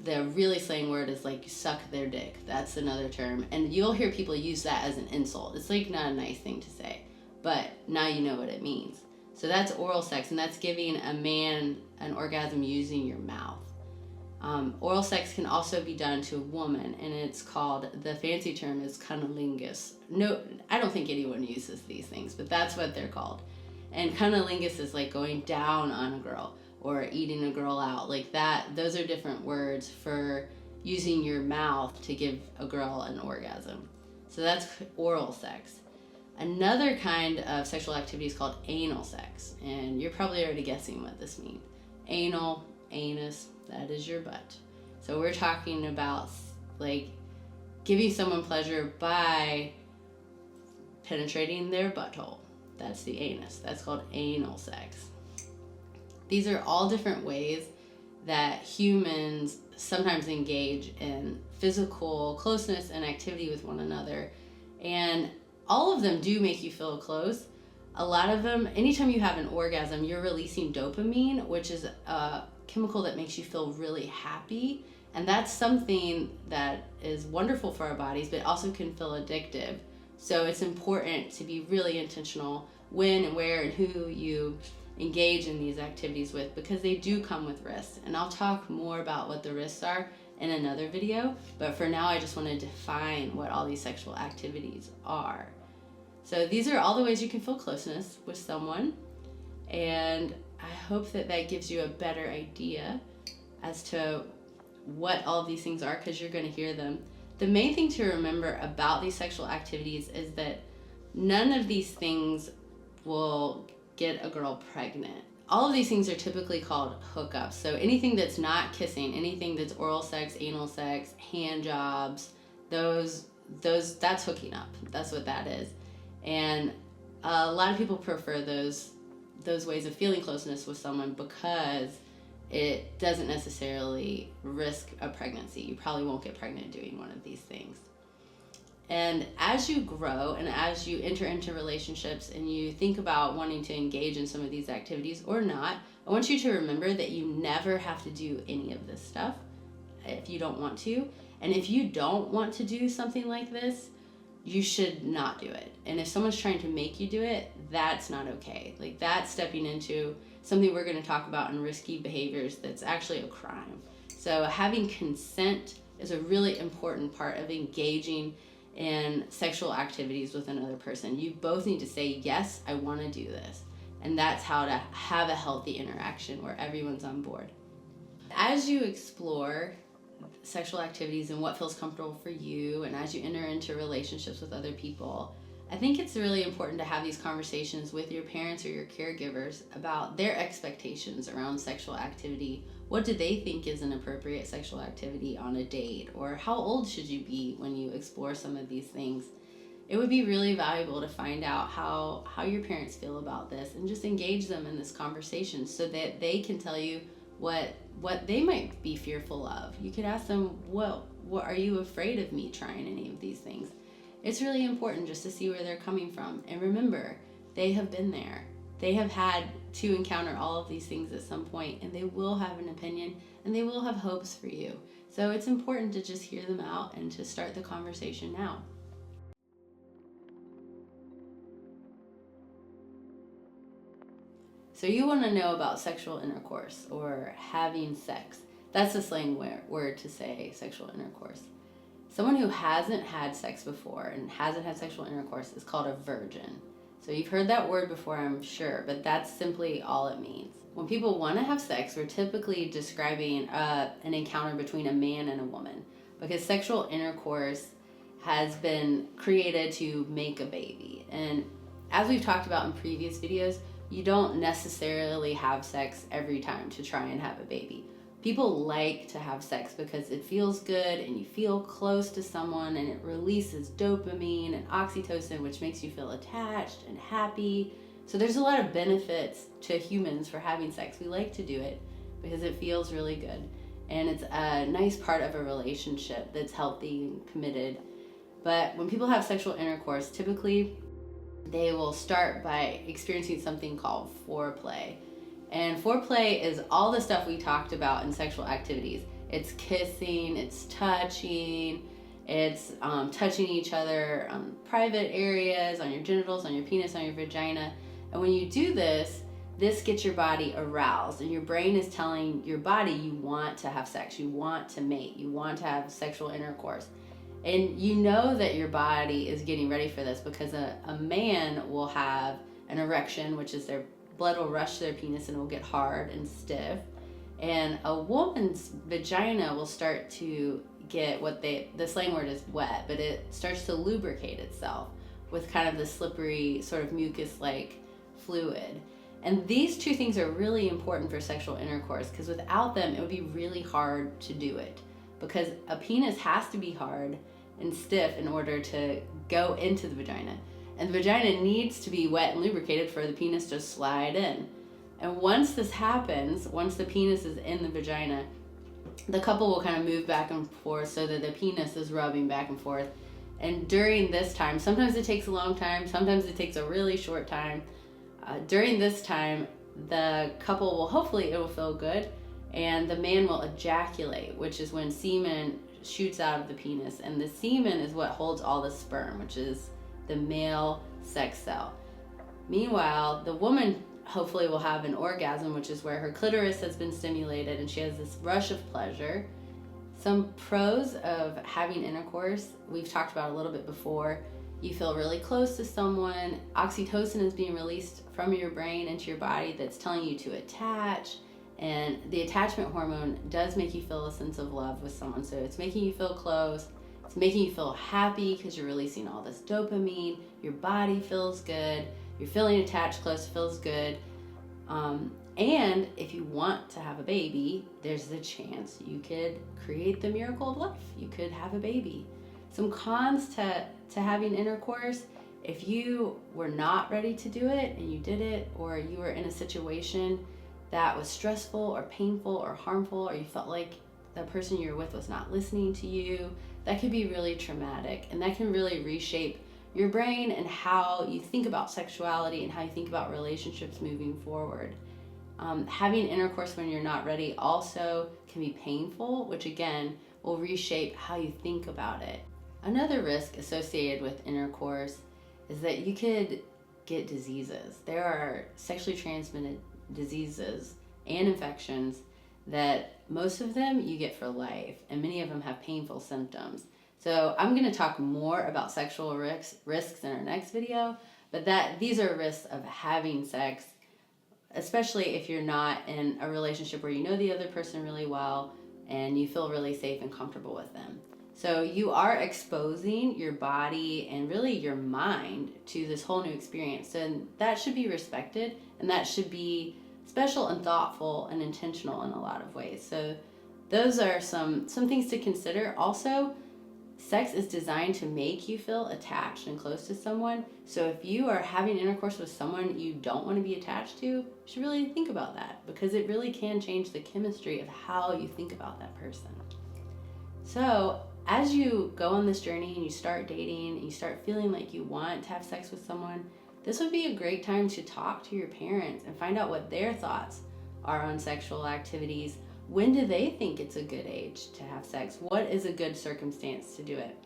the really slang word is like suck their dick. That's another term. And you'll hear people use that as an insult. It's like not a nice thing to say, but now you know what it means. So that's oral sex, and that's giving a man an orgasm using your mouth. Oral sex can also be done to a woman, and it's called, the fancy term is cunnilingus. No, I don't think anyone uses these things, but that's what they're called. And cunnilingus is like going down on a girl or eating a girl out, like that. Those are different words for using your mouth to give a girl an orgasm. So that's oral sex. Another kind of sexual activity is called anal sex, and you're probably already guessing what this means. Anal, anus, that is your butt. So we're talking about like giving someone pleasure by penetrating their butthole. That's the anus. That's called anal sex. These are all different ways that humans sometimes engage in physical closeness and activity with one another. And all of them do make you feel close. A lot of them, anytime you have an orgasm, you're releasing dopamine, which is a chemical that makes you feel really happy. And that's something that is wonderful for our bodies, but also can feel addictive. So it's important to be really intentional when and where and who you engage in these activities with, because they do come with risks. And I'll talk more about what the risks are in another video, but for now I just want to define what all these sexual activities are. So these are all the ways you can feel closeness with someone, and I hope that that gives you a better idea as to what all of these things are, because you're going to hear them. The main thing to remember about these sexual activities is that none of these things will get a girl pregnant. All of these things are typically called hookups. So anything that's not kissing, anything that's oral sex, anal sex, hand jobs, those that's hooking up. That's what that is. And a lot of people prefer those ways of feeling closeness with someone because it doesn't necessarily risk a pregnancy. You probably won't get pregnant doing one of these things. And as you grow and as you enter into relationships and you think about wanting to engage in some of these activities or not, I want you to remember that you never have to do any of this stuff if you don't want to. And if you don't want to do something like this, you should not do it. And if someone's trying to make you do it, that's not okay. Like, that's stepping into something we're going to talk about in risky behaviors that's actually a crime. So having consent is a really important part of engaging in sexual activities with another person. You both need to say, yes, I want to do this. And that's how to have a healthy interaction where everyone's on board. As you explore sexual activities and what feels comfortable for you, and as you enter into relationships with other people, I think it's really important to have these conversations with your parents or your caregivers about their expectations around sexual activity. What do they think is an appropriate sexual activity on a date? Or how old should you be when you explore some of these things? it would be really valuable to find out how your parents feel about this, and just engage them in this conversation so that they can tell you what they might be fearful of. You could ask them, what are you afraid of me trying any of these things? It's really important just to see where they're coming from. And remember, they have been there. They have had to encounter all of these things at some point, and they will have an opinion, and they will have hopes for you. So it's important to just hear them out and to start the conversation now. So you want to know about sexual intercourse, or having sex. That's a slang word to say sexual intercourse. Someone who hasn't had sex before and hasn't had sexual intercourse is called a virgin. So you've heard that word before, I'm sure, but that's simply all it means. When people want to have sex, we're typically describing an encounter between a man and a woman, because sexual intercourse has been created to make a baby. And as we've talked about in previous videos, you don't necessarily have sex every time to try and have a baby. People like to have sex because it feels good and you feel close to someone, and it releases dopamine and oxytocin, which makes you feel attached and happy. So there's a lot of benefits to humans for having sex. We like to do it because it feels really good, and it's a nice part of a relationship that's healthy and committed. But when people have sexual intercourse, typically they will start by experiencing something called foreplay. And foreplay is all the stuff we talked about in sexual activities. It's kissing, it's touching, it's touching each other on private areas, on your genitals, on your penis, on your vagina. And when you do this gets your body aroused, and your brain is telling your body you want to have sex, you want to mate, you want to have sexual intercourse. And you know that your body is getting ready for this because a man will have an erection, which is their blood will rush to their penis and it will get hard and stiff. And a woman's vagina will start to get the slang word is wet, but it starts to lubricate itself with kind of the slippery sort of mucus-like fluid. And these two things are really important for sexual intercourse, because without them, it would be really hard to do it, because a penis has to be hard and stiff in order to go into the vagina. And the vagina needs to be wet and lubricated for the penis to slide in. And once this happens, once the penis is in the vagina, the couple will kind of move back and forth so that the penis is rubbing back and forth. And during this time, sometimes it takes a long time, sometimes it takes a really short time. During this time, the couple will, hopefully it will feel good, and the man will ejaculate, which is when semen shoots out of the penis. And the semen is what holds all the sperm, which is the male sex cell. Meanwhile, the woman hopefully will have an orgasm, which is where her clitoris has been stimulated and she has this rush of pleasure. Some pros of having intercourse, we've talked about a little bit before. You feel really close to someone. Oxytocin is being released from your brain into your body that's telling you to attach. And the attachment hormone does make you feel a sense of love with someone. So it's making you feel close. It's making you feel happy because you're releasing all this dopamine. Your body feels good. You're feeling attached, close, feels good. And if you want to have a baby, there's a chance you could create the miracle of life. You could have a baby. Some cons to having intercourse: if you were not ready to do it and you did it, or you were in a situation that was stressful or painful or harmful, or you felt like the person you're with was not listening to you, that could be really traumatic, and that can really reshape your brain and how you think about sexuality and how you think about relationships moving forward. Having intercourse when you're not ready also can be painful, which again will reshape how you think about it. Another risk associated with intercourse is that you could get diseases. There are sexually transmitted diseases and infections that most of them you get for life, and many of them have painful symptoms. So I'm going to talk more about sexual risks in our next video, but these are risks of having sex, especially if you're not in a relationship where you know the other person really well and you feel really safe and comfortable with them. So you are exposing your body and really your mind to this whole new experience, and that should be respected, and that should be special and thoughtful and intentional in a lot of ways. So those are some things to consider. Also, Sex is designed to make you feel attached and close to someone. So if you are having intercourse with someone you don't want to be attached to, you should really think about that, because it really can change the chemistry of how you think about that person. So as you go on this journey and you start dating and you start feeling like you want to have sex with someone, this would be a great time to talk to your parents and find out what their thoughts are on sexual activities. When do they think it's a good age to have sex? What is a good circumstance to do it?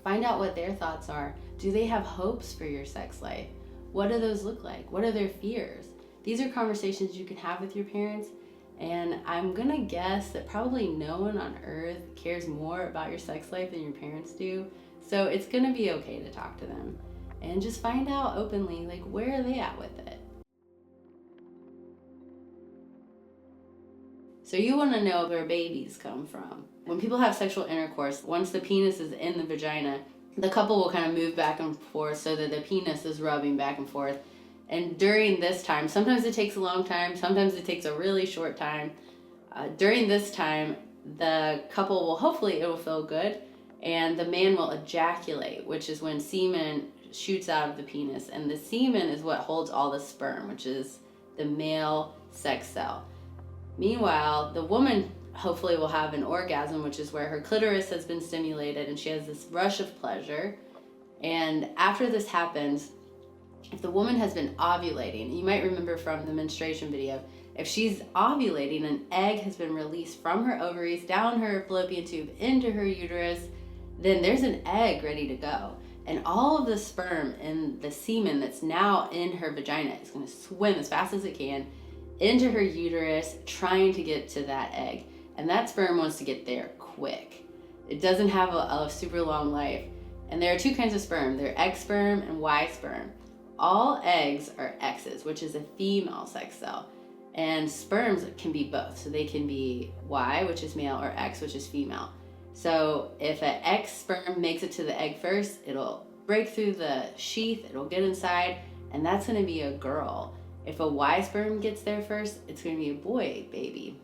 Find out what their thoughts are. Do they have hopes for your sex life? What do those look like? What are their fears? These are conversations you can have with your parents, and I'm gonna guess that probably no one on earth cares more about your sex life than your parents do. So it's gonna be okay to talk to them and just find out openly, like, where are they at with it? So you want to know where babies come from. When people have sexual intercourse, once the penis is in the vagina, the couple will kind of move back and forth so that the penis is rubbing back and forth. And during this time, sometimes it takes a long time, sometimes it takes a really short time. During this time, the couple will, hopefully it will feel good, and the man will ejaculate, which is when semen shoots out of the penis. And the semen is what holds all the sperm, which is the male sex cell. Meanwhile, the woman hopefully will have an orgasm, which is where her clitoris has been stimulated and she has this rush of pleasure. And after this happens, if the woman has been ovulating, you might remember from the menstruation video, if she's ovulating, an egg has been released from her ovaries, down her fallopian tube, into her uterus, then there's an egg ready to go. And all of the sperm and the semen that's now in her vagina is going to swim as fast as it can into her uterus, trying to get to that egg. And that sperm wants to get there quick. It doesn't have a super long life. And there are two kinds of sperm. There are X sperm and Y sperm. All eggs are X's, which is a female sex cell. And sperms can be both. So they can be Y, which is male, or X, which is female. So if an X sperm makes it to the egg first, it'll break through the sheath, it'll get inside, and that's gonna be a girl. If a Y sperm gets there first, it's going to be a boy baby.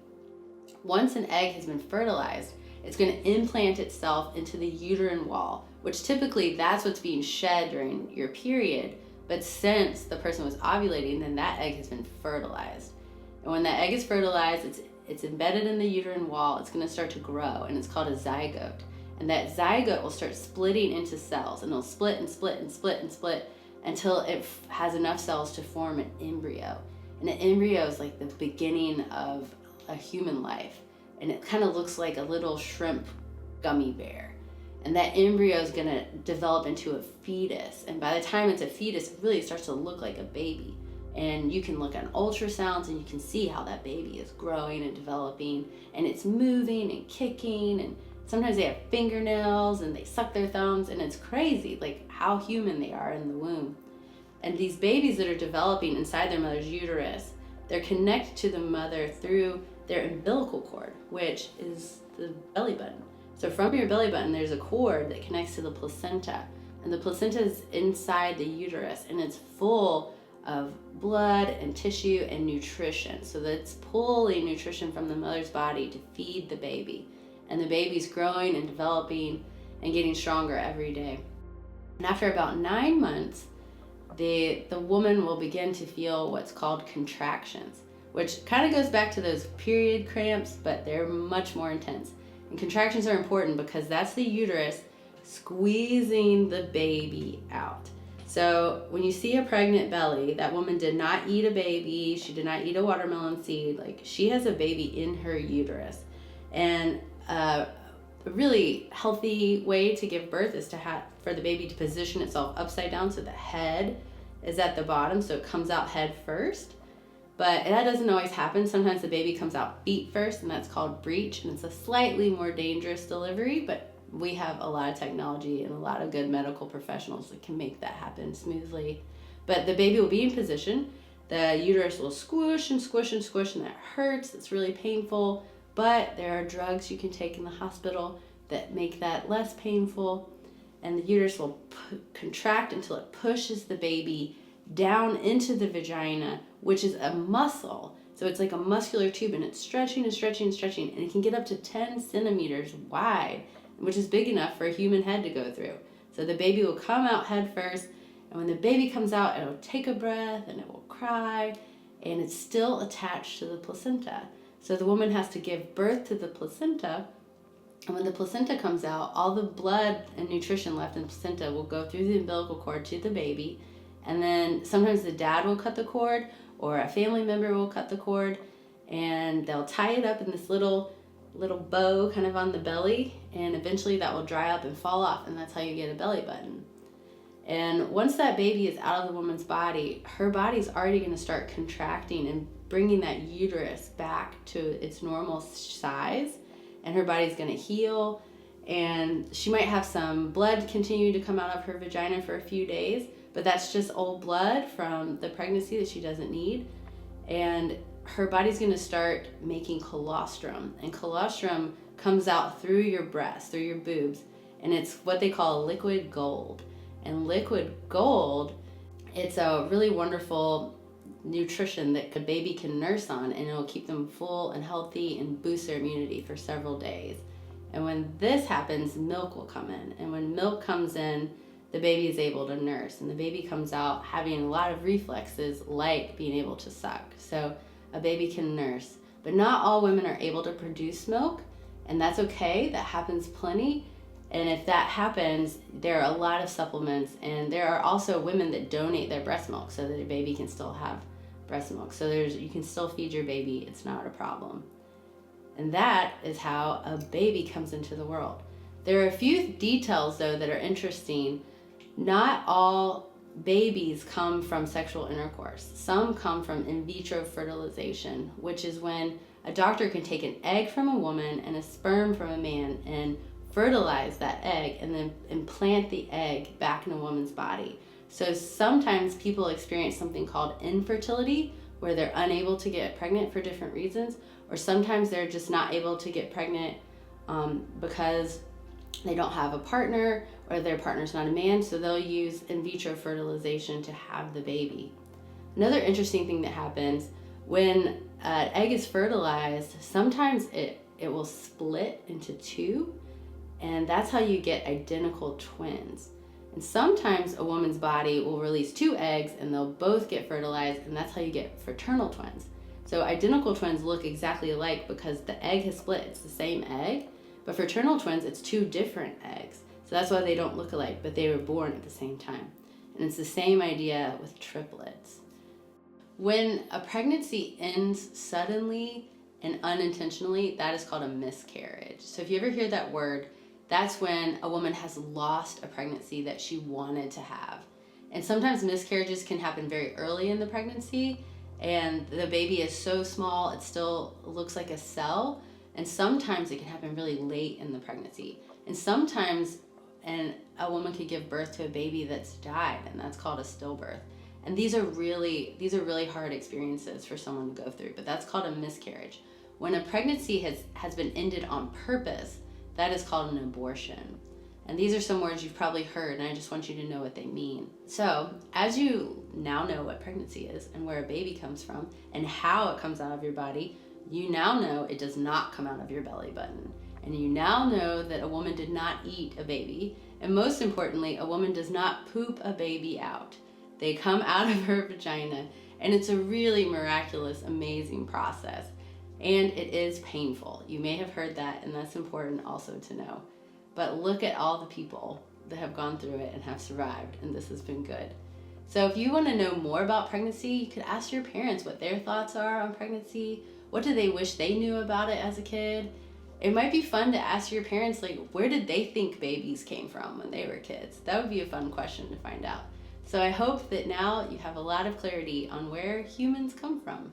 Once an egg has been fertilized, it's going to implant itself into the uterine wall, which typically that's what's being shed during your period. But since the person was ovulating, then that egg has been fertilized. And when that egg is fertilized, it's embedded in the uterine wall. It's going to start to grow, and it's called a zygote. And that zygote will start splitting into cells, and it'll split and split and split and split until it has enough cells to form an embryo. And an embryo is like the beginning of a human life. And it kind of looks like a little shrimp gummy bear. And that embryo is gonna develop into a fetus. And by the time it's a fetus, it really starts to look like a baby. And you can look at ultrasounds and you can see how that baby is growing and developing. And it's moving and kicking, and sometimes they have fingernails and they suck their thumbs, and it's crazy, like how human they are in the womb. And these babies that are developing inside their mother's uterus, they're connected to the mother through their umbilical cord, which is the belly button. So from your belly button, there's a cord that connects to the placenta, and the placenta is inside the uterus, and it's full of blood and tissue and nutrition. So that's pulling nutrition from the mother's body to feed the baby. And the baby's growing and developing and getting stronger every day. And after about 9 months, the woman will begin to feel what's called contractions, which kind of goes back to those period cramps, but they're much more intense. And contractions are important because that's the uterus squeezing the baby out. So when you see a pregnant belly, that woman did not eat a baby, she did not eat a watermelon seed, like she has a baby in her uterus. And a really healthy way to give birth is for the baby to position itself upside down so the head is at the bottom, so it comes out head first. But that doesn't always happen. Sometimes the baby comes out feet first, and that's called breech, and it's a slightly more dangerous delivery, but we have a lot of technology and a lot of good medical professionals that can make that happen smoothly. But the baby will be in position, the uterus will squish and squish and squish, and that hurts, it's really painful. But there are drugs you can take in the hospital that make that less painful. And the uterus will contract until it pushes the baby down into the vagina, which is a muscle. So it's like a muscular tube, and it's stretching and stretching and stretching. And it can get up to 10 centimeters wide. which is big enough for a human head to go through. So the baby will come out head first, and when the baby comes out, it'll take a breath and it will cry, and it's still attached to the placenta. So the woman has to give birth to the placenta, and when the placenta comes out, all the blood and nutrition left in the placenta will go through the umbilical cord to the baby, and then sometimes the dad will cut the cord, or a family member will cut the cord, and they'll tie it up in this little bow kind of on the belly, and eventually that will dry up and fall off, and that's how you get a belly button. And once that baby is out of the woman's body, her body's already going to start contracting and bringing that uterus back to its normal size, and her body's going to heal, and she might have some blood continue to come out of her vagina for a few days, but that's just old blood from the pregnancy that she doesn't need. And her body's going to start making colostrum, and colostrum comes out through your breast, through your boobs, and it's what they call liquid gold. And liquid gold, it's a really wonderful nutrition that a baby can nurse on, and it'll keep them full and healthy and boost their immunity for several days. And when this happens, milk will come in, and when milk comes in, the baby is able to nurse, and the baby comes out having a lot of reflexes like being able to suck. So a baby can nurse, but not all women are able to produce milk, and that's okay. That happens plenty. And if that happens, there are a lot of supplements, and there are also women that donate their breast milk so that a baby can still have breast milk. So you can still feed your baby. It's not a problem. And that is how a baby comes into the world. There are a few details, though, that are interesting. Not all babies come from sexual intercourse. Some come from in vitro fertilization, which is when a doctor can take an egg from a woman and a sperm from a man and fertilize that egg and then implant the egg back in a woman's body. So sometimes people experience something called infertility, where they're unable to get pregnant for different reasons, or sometimes they're just not able to get pregnant because they don't have a partner, or their partner's not a man, so they'll use in vitro fertilization to have the baby. Another interesting thing that happens when an egg is fertilized, sometimes it will split into two, and that's how you get identical twins. And sometimes a woman's body will release two eggs and they'll both get fertilized, and that's how you get fraternal twins. So identical twins look exactly alike because the egg has split, it's the same egg, but fraternal twins, it's two different eggs. So that's why they don't look alike, but they were born at the same time. And it's the same idea with triplets. When a pregnancy ends suddenly and unintentionally, that is called a miscarriage. So if you ever hear that word, that's when a woman has lost a pregnancy that she wanted to have. And sometimes miscarriages can happen very early in the pregnancy, and the baby is so small it still looks like a cell. And sometimes it can happen really late in the pregnancy. And sometimes a woman could give birth to a baby that's died, and that's called a stillbirth. And these are really hard experiences for someone to go through, but that's called a miscarriage. When a pregnancy has been ended on purpose, that is called an abortion. And these are some words you've probably heard, and I just want you to know what they mean. So, as you now know what pregnancy is and where a baby comes from and how it comes out of your body, you now know it does not come out of your belly button. And you now know that a woman did not eat a baby. And most importantly, a woman does not poop a baby out. They come out of her vagina, and it's a really miraculous, amazing process. And it is painful. You may have heard that, and that's important also to know. But look at all the people that have gone through it and have survived, and this has been good. So if you want to know more about pregnancy, you could ask your parents what their thoughts are on pregnancy. What do they wish they knew about it as a kid? It might be fun to ask your parents, like, where did they think babies came from when they were kids? That would be a fun question to find out. So I hope that now you have a lot of clarity on where humans come from.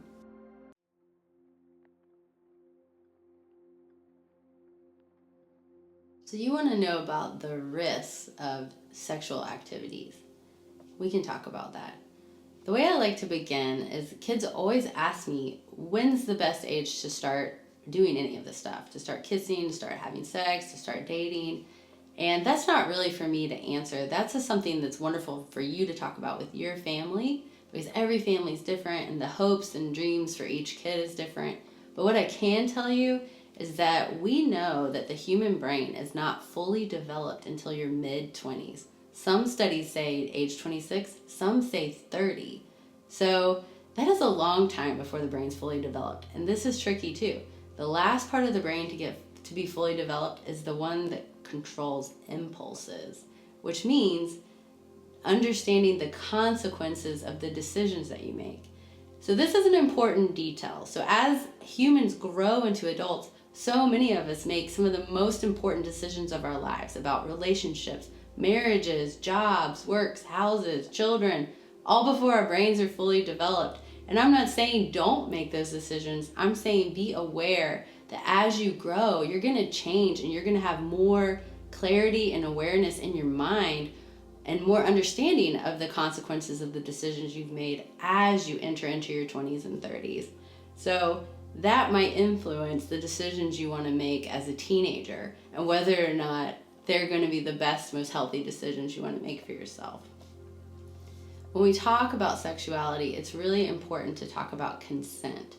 So you want to know about the risks of sexual activities. We can talk about that. The way I like to begin is kids always ask me, when's the best age to start doing any of this stuff? To start kissing, to start having sex, to start dating. And that's not really for me to answer. That's just something that's wonderful for you to talk about with your family, because every family is different and the hopes and dreams for each kid is different. But what I can tell you is that we know that the human brain is not fully developed until your mid-20s. Some studies say age 26, some say 30. So that is a long time before the brain's fully developed. And this is tricky too. The last part of the brain to be fully developed is the one that controls impulses, which means understanding the consequences of the decisions that you make. So this is an important detail. So as humans grow into adults, so many of us make some of the most important decisions of our lives about relationships, marriages, jobs, works, houses, children, all before our brains are fully developed. And I'm not saying don't make those decisions. I'm saying be aware that as you grow, you're going to change and you're going to have more clarity and awareness in your mind and more understanding of the consequences of the decisions you've made as you enter into your 20s and 30s. So that might influence the decisions you want to make as a teenager and whether or not they're going to be the best, most healthy decisions you want to make for yourself. When we talk about sexuality, it's really important to talk about consent.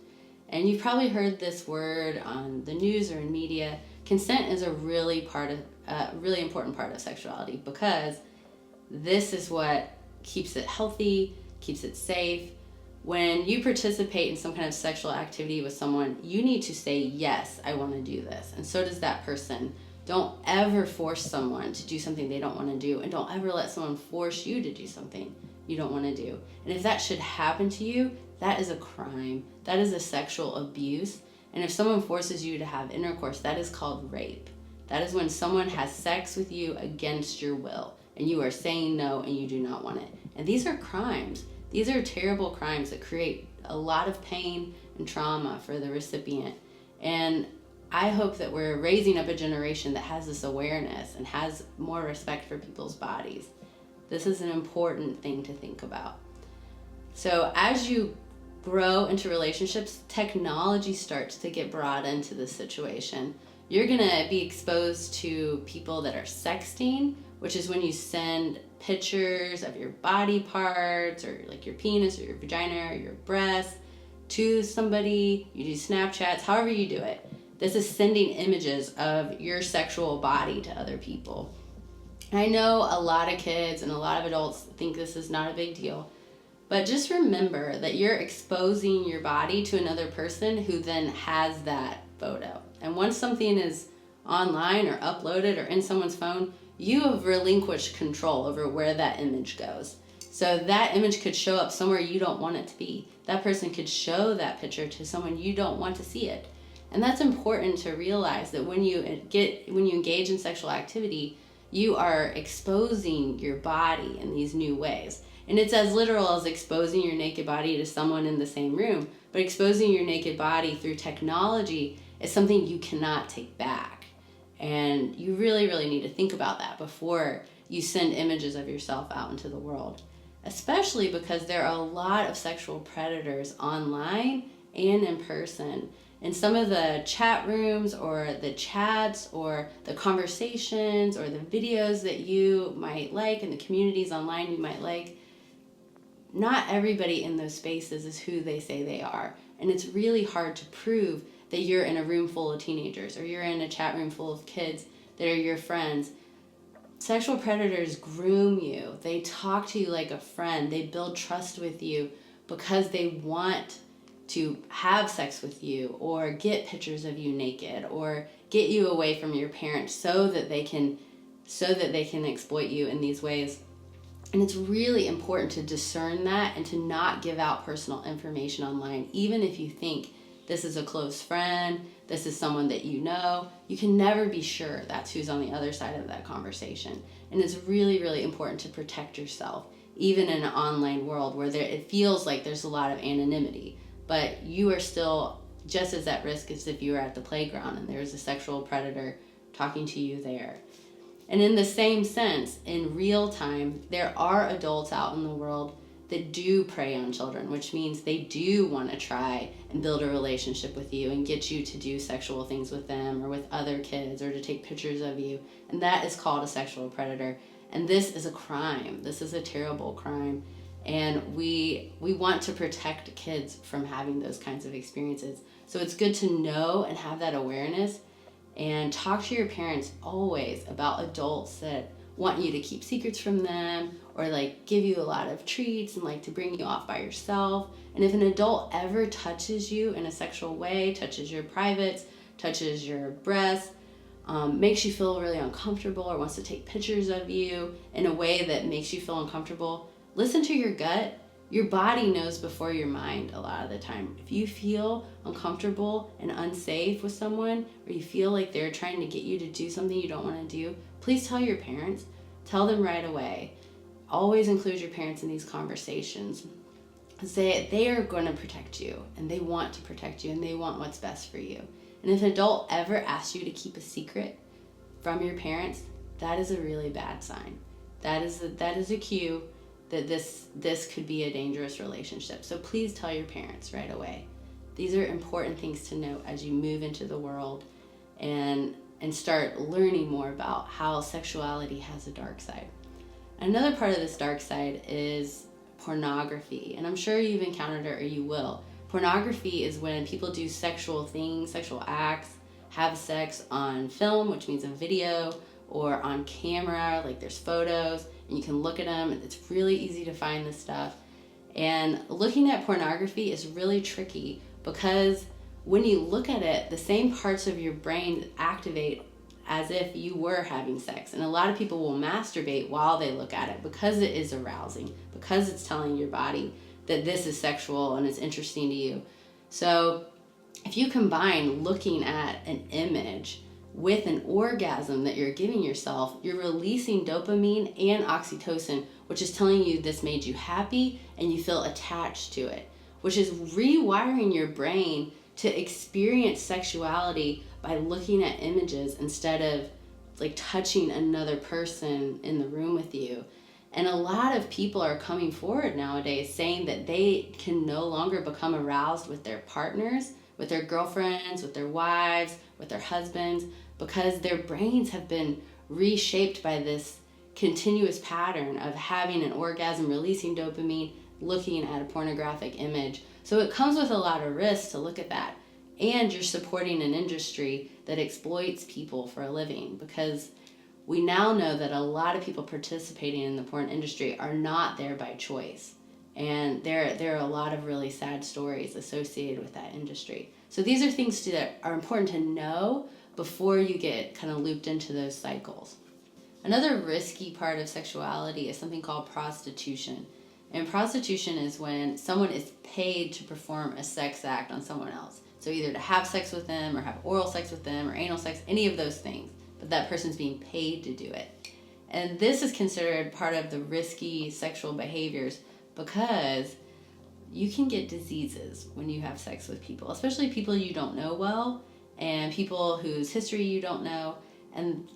And you've probably heard this word on the news or in media. Consent is a really important part of sexuality because this is what keeps it healthy, keeps it safe. When you participate in some kind of sexual activity with someone, you need to say, yes, I want to do this. And so does that person. Don't ever force someone to do something they don't want to do. And don't ever let someone force you to do something you don't want to do. And if that should happen to you, that is a crime. That is a sexual abuse. And if someone forces you to have intercourse, that is called rape. That is when someone has sex with you against your will and you are saying no and you do not want it. And these are crimes. These are terrible crimes that create a lot of pain and trauma for the recipient. And I hope that we're raising up a generation that has this awareness and has more respect for people's bodies. This is an important thing to think about. So as you grow into relationships, technology starts to get brought into the situation. You're going to be exposed to people that are sexting, which is when you send pictures of your body parts or like your penis or your vagina or your breasts to somebody. You do Snapchats, however you do it. This is sending images of your sexual body to other people. I know a lot of kids and a lot of adults think this is not a big deal, but just remember that you're exposing your body to another person who then has that photo. And once something is online or uploaded or in someone's phone, you have relinquished control over where that image goes. So that image could show up somewhere you don't want it to be. That person could show that picture to someone you don't want to see it. And that's important to realize that when you engage in sexual activity, you are exposing your body in these new ways. And it's as literal as exposing your naked body to someone in the same room, but exposing your naked body through technology is something you cannot take back. And you really, really need to think about that before you send images of yourself out into the world, especially because there are a lot of sexual predators online and in person. In some of the chat rooms or the chats or the conversations or the videos that you might like and the communities online you might like, not everybody in those spaces is who they say they are. And it's really hard to prove that you're in a room full of teenagers or you're in a chat room full of kids that are your friends. Sexual predators groom you. They talk to you like a friend. They build trust with you because they want to have sex with you or get pictures of you naked or get you away from your parents so that they can exploit you in these ways. And it's really important to discern that and to not give out personal information online, even if you think this is a close friend, this is someone that you know. You can never be sure that's who's on the other side of that conversation. And it's really, really important to protect yourself, even in an online world where it feels like there's a lot of anonymity. But you are still just as at risk as if you were at the playground and there's a sexual predator talking to you there. And in the same sense, in real time, there are adults out in the world that do prey on children, which means they do want to try and build a relationship with you and get you to do sexual things with them or with other kids or to take pictures of you. And that is called a sexual predator. And this is a crime. This is a terrible crime. And we want to protect kids from having those kinds of experiences. So it's good to know and have that awareness, and talk to your parents always about adults that want you to keep secrets from them, or like give you a lot of treats and like to bring you off by yourself. And if an adult ever touches you in a sexual way, touches your privates, touches your breasts, makes you feel really uncomfortable, or wants to take pictures of you in a way that makes you feel uncomfortable, listen to your gut. Your body knows before your mind a lot of the time. If you feel uncomfortable and unsafe with someone, or you feel like they're trying to get you to do something you don't want to do, please tell your parents. Tell them right away. Always include your parents in these conversations. They are going to protect you, and they want to protect you, and they want what's best for you. And if an adult ever asks you to keep a secret from your parents, that is a really bad sign. That is a cue that this could be a dangerous relationship. So please tell your parents right away. These are important things to know as you move into the world and start learning more about how sexuality has a dark side. Another part of this dark side is pornography, and I'm sure you've encountered it, or you will. Pornography is when people do sexual things, sexual acts, have sex on film, which means a video, or on camera, like there's photos, and you can look at them. It's really easy to find this stuff. And looking at pornography is really tricky, because when you look at it, the same parts of your brain activate as if you were having sex. And a lot of people will masturbate while they look at it, because it is arousing, because it's telling your body that this is sexual and it's interesting to you. So if you combine looking at an image with an orgasm that you're giving yourself, you're releasing dopamine and oxytocin, which is telling you this made you happy and you feel attached to it, which is rewiring your brain to experience sexuality by looking at images instead of like touching another person in the room with you. And a lot of people are coming forward nowadays saying that they can no longer become aroused with their partners, with their girlfriends, with their wives, with their husbands, because their brains have been reshaped by this continuous pattern of having an orgasm, releasing dopamine, looking at a pornographic image. So it comes with a lot of risk to look at that. And you're supporting an industry that exploits people for a living, because we now know that a lot of people participating in the porn industry are not there by choice. And there are a lot of really sad stories associated with that industry. So these are things that are important to know before you get kind of looped into those cycles. Another risky part of sexuality is something called prostitution. And prostitution is when someone is paid to perform a sex act on someone else. So either to have sex with them, or have oral sex with them, or anal sex, any of those things. But that person's being paid to do it. And this is considered part of the risky sexual behaviors, because you can get diseases when you have sex with people, especially people you don't know well, and people whose history you don't know. And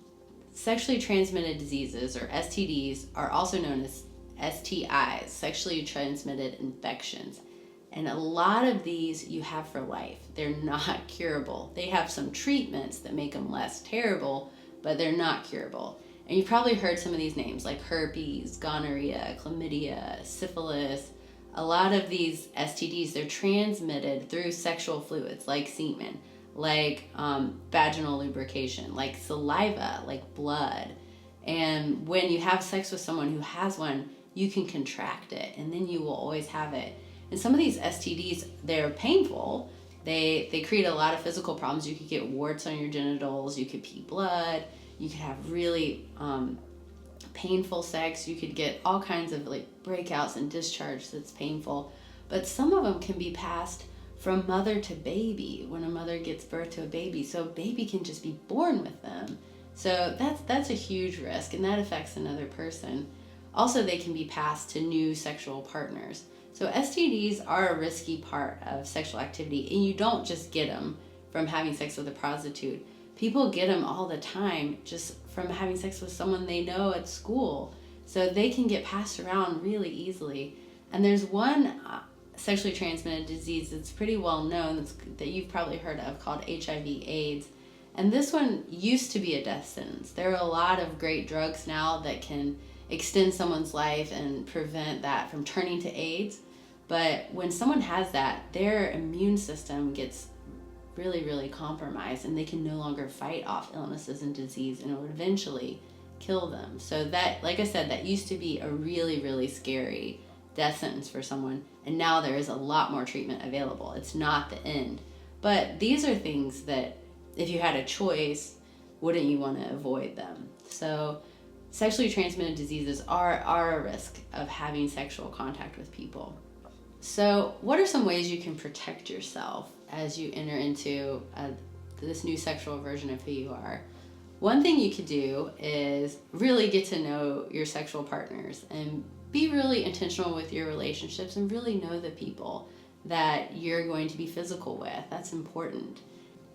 sexually transmitted diseases, or STDs, are also known as STIs, sexually transmitted infections. And a lot of these you have for life. They're not curable. They have some treatments that make them less terrible, but they're not curable. And you've probably heard some of these names, like herpes, gonorrhea, chlamydia, syphilis. A lot of these STDs, they're transmitted through sexual fluids, like semen, like vaginal lubrication, like saliva, like blood. And when you have sex with someone who has one, you can contract it, and then you will always have it. And some of these STDs, they're painful. They create a lot of physical problems. You could get warts on your genitals. You could pee blood. You could have really painful sex. You could get all kinds of like breakouts and discharge that's painful. But some of them can be passed from mother to baby when a mother gives birth to a baby. So a baby can just be born with them. So that's a huge risk, and that affects another person. Also, they can be passed to new sexual partners. So STDs are a risky part of sexual activity, and you don't just get them from having sex with a prostitute. People get them all the time just from having sex with someone they know at school. So they can get passed around really easily. And there's one sexually transmitted disease that's pretty well known that you've probably heard of, called HIV/AIDS. And this one used to be a death sentence. There are a lot of great drugs now that can extend someone's life and prevent that from turning to AIDS. But when someone has that, their immune system gets really, really compromised, and they can no longer fight off illnesses and disease, and it would eventually kill them. So that, like I said, that used to be a really, really scary death sentence for someone, and now there is a lot more treatment available. It's not the end. But these are things that, if you had a choice, wouldn't you want to avoid them? So sexually transmitted diseases are a risk of having sexual contact with people. So what are some ways you can protect yourself as you enter into this new sexual version of who you are? One thing you could do is really get to know your sexual partners and be really intentional with your relationships and really know the people that you're going to be physical with. That's important.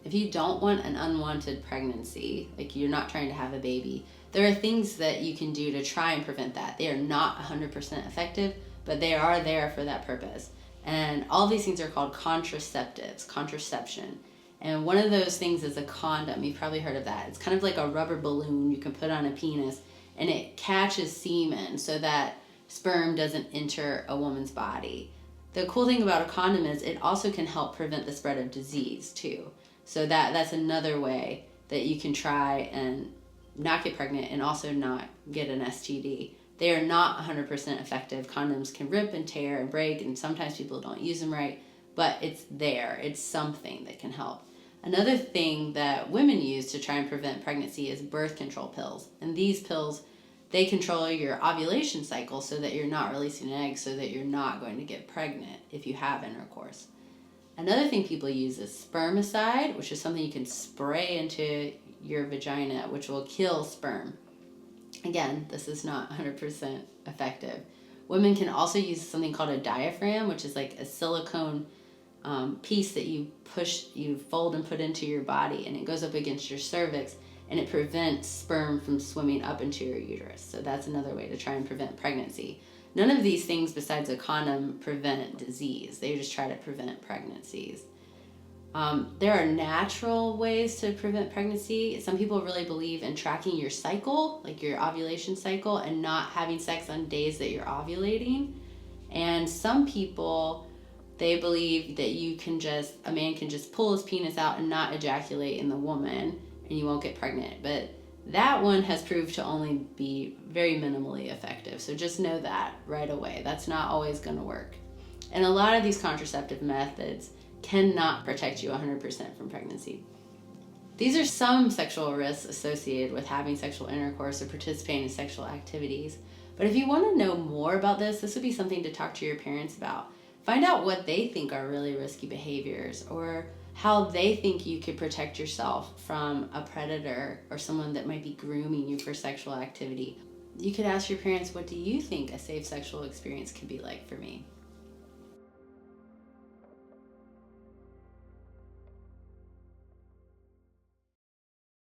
If you don't want an unwanted pregnancy, like you're not trying to have a baby, there are things that you can do to try and prevent that. They are not 100% effective, but they are there for that purpose. And all these things are called contraceptives, contraception. And one of those things is a condom. You've probably heard of that. It's kind of like a rubber balloon you can put on a penis, and it catches semen so that sperm doesn't enter a woman's body. The cool thing about a condom is it also can help prevent the spread of disease too. So that's another way that you can try and not get pregnant and also not get an STD. They are not 100% effective. Condoms can rip and tear and break, and sometimes people don't use them right, but it's there. It's something that can help. Another thing that women use to try and prevent pregnancy is birth control pills. And these pills, they control your ovulation cycle so that you're not releasing an egg, so that you're not going to get pregnant if you have intercourse. Another thing people use is spermicide, which is something you can spray into your vagina, which will kill sperm. Again, this is not 100% effective. Women can also use something called a diaphragm, which is like a silicone piece that you fold and put into your body, and it goes up against your cervix, and it prevents sperm from swimming up into your uterus. So that's another way to try and prevent pregnancy. None of these things besides a condom prevent disease. They just try to prevent pregnancies. There are natural ways to prevent pregnancy. Some people really believe in tracking your cycle, like your ovulation cycle, and not having sex on days that you're ovulating. And some people, they believe that a man can just pull his penis out and not ejaculate in the woman, and you won't get pregnant. But that one has proved to only be very minimally effective. So just know that right away. That's not always going to work. And a lot of these contraceptive methods cannot protect you 100% from pregnancy. These are some sexual risks associated with having sexual intercourse or participating in sexual activities. But if you want to know more about this would be something to talk to your parents about. Find out what they think are really risky behaviors, or how they think you could protect yourself from a predator or someone that might be grooming you for sexual activity. You could ask your parents, what do you think a safe sexual experience could be like for me?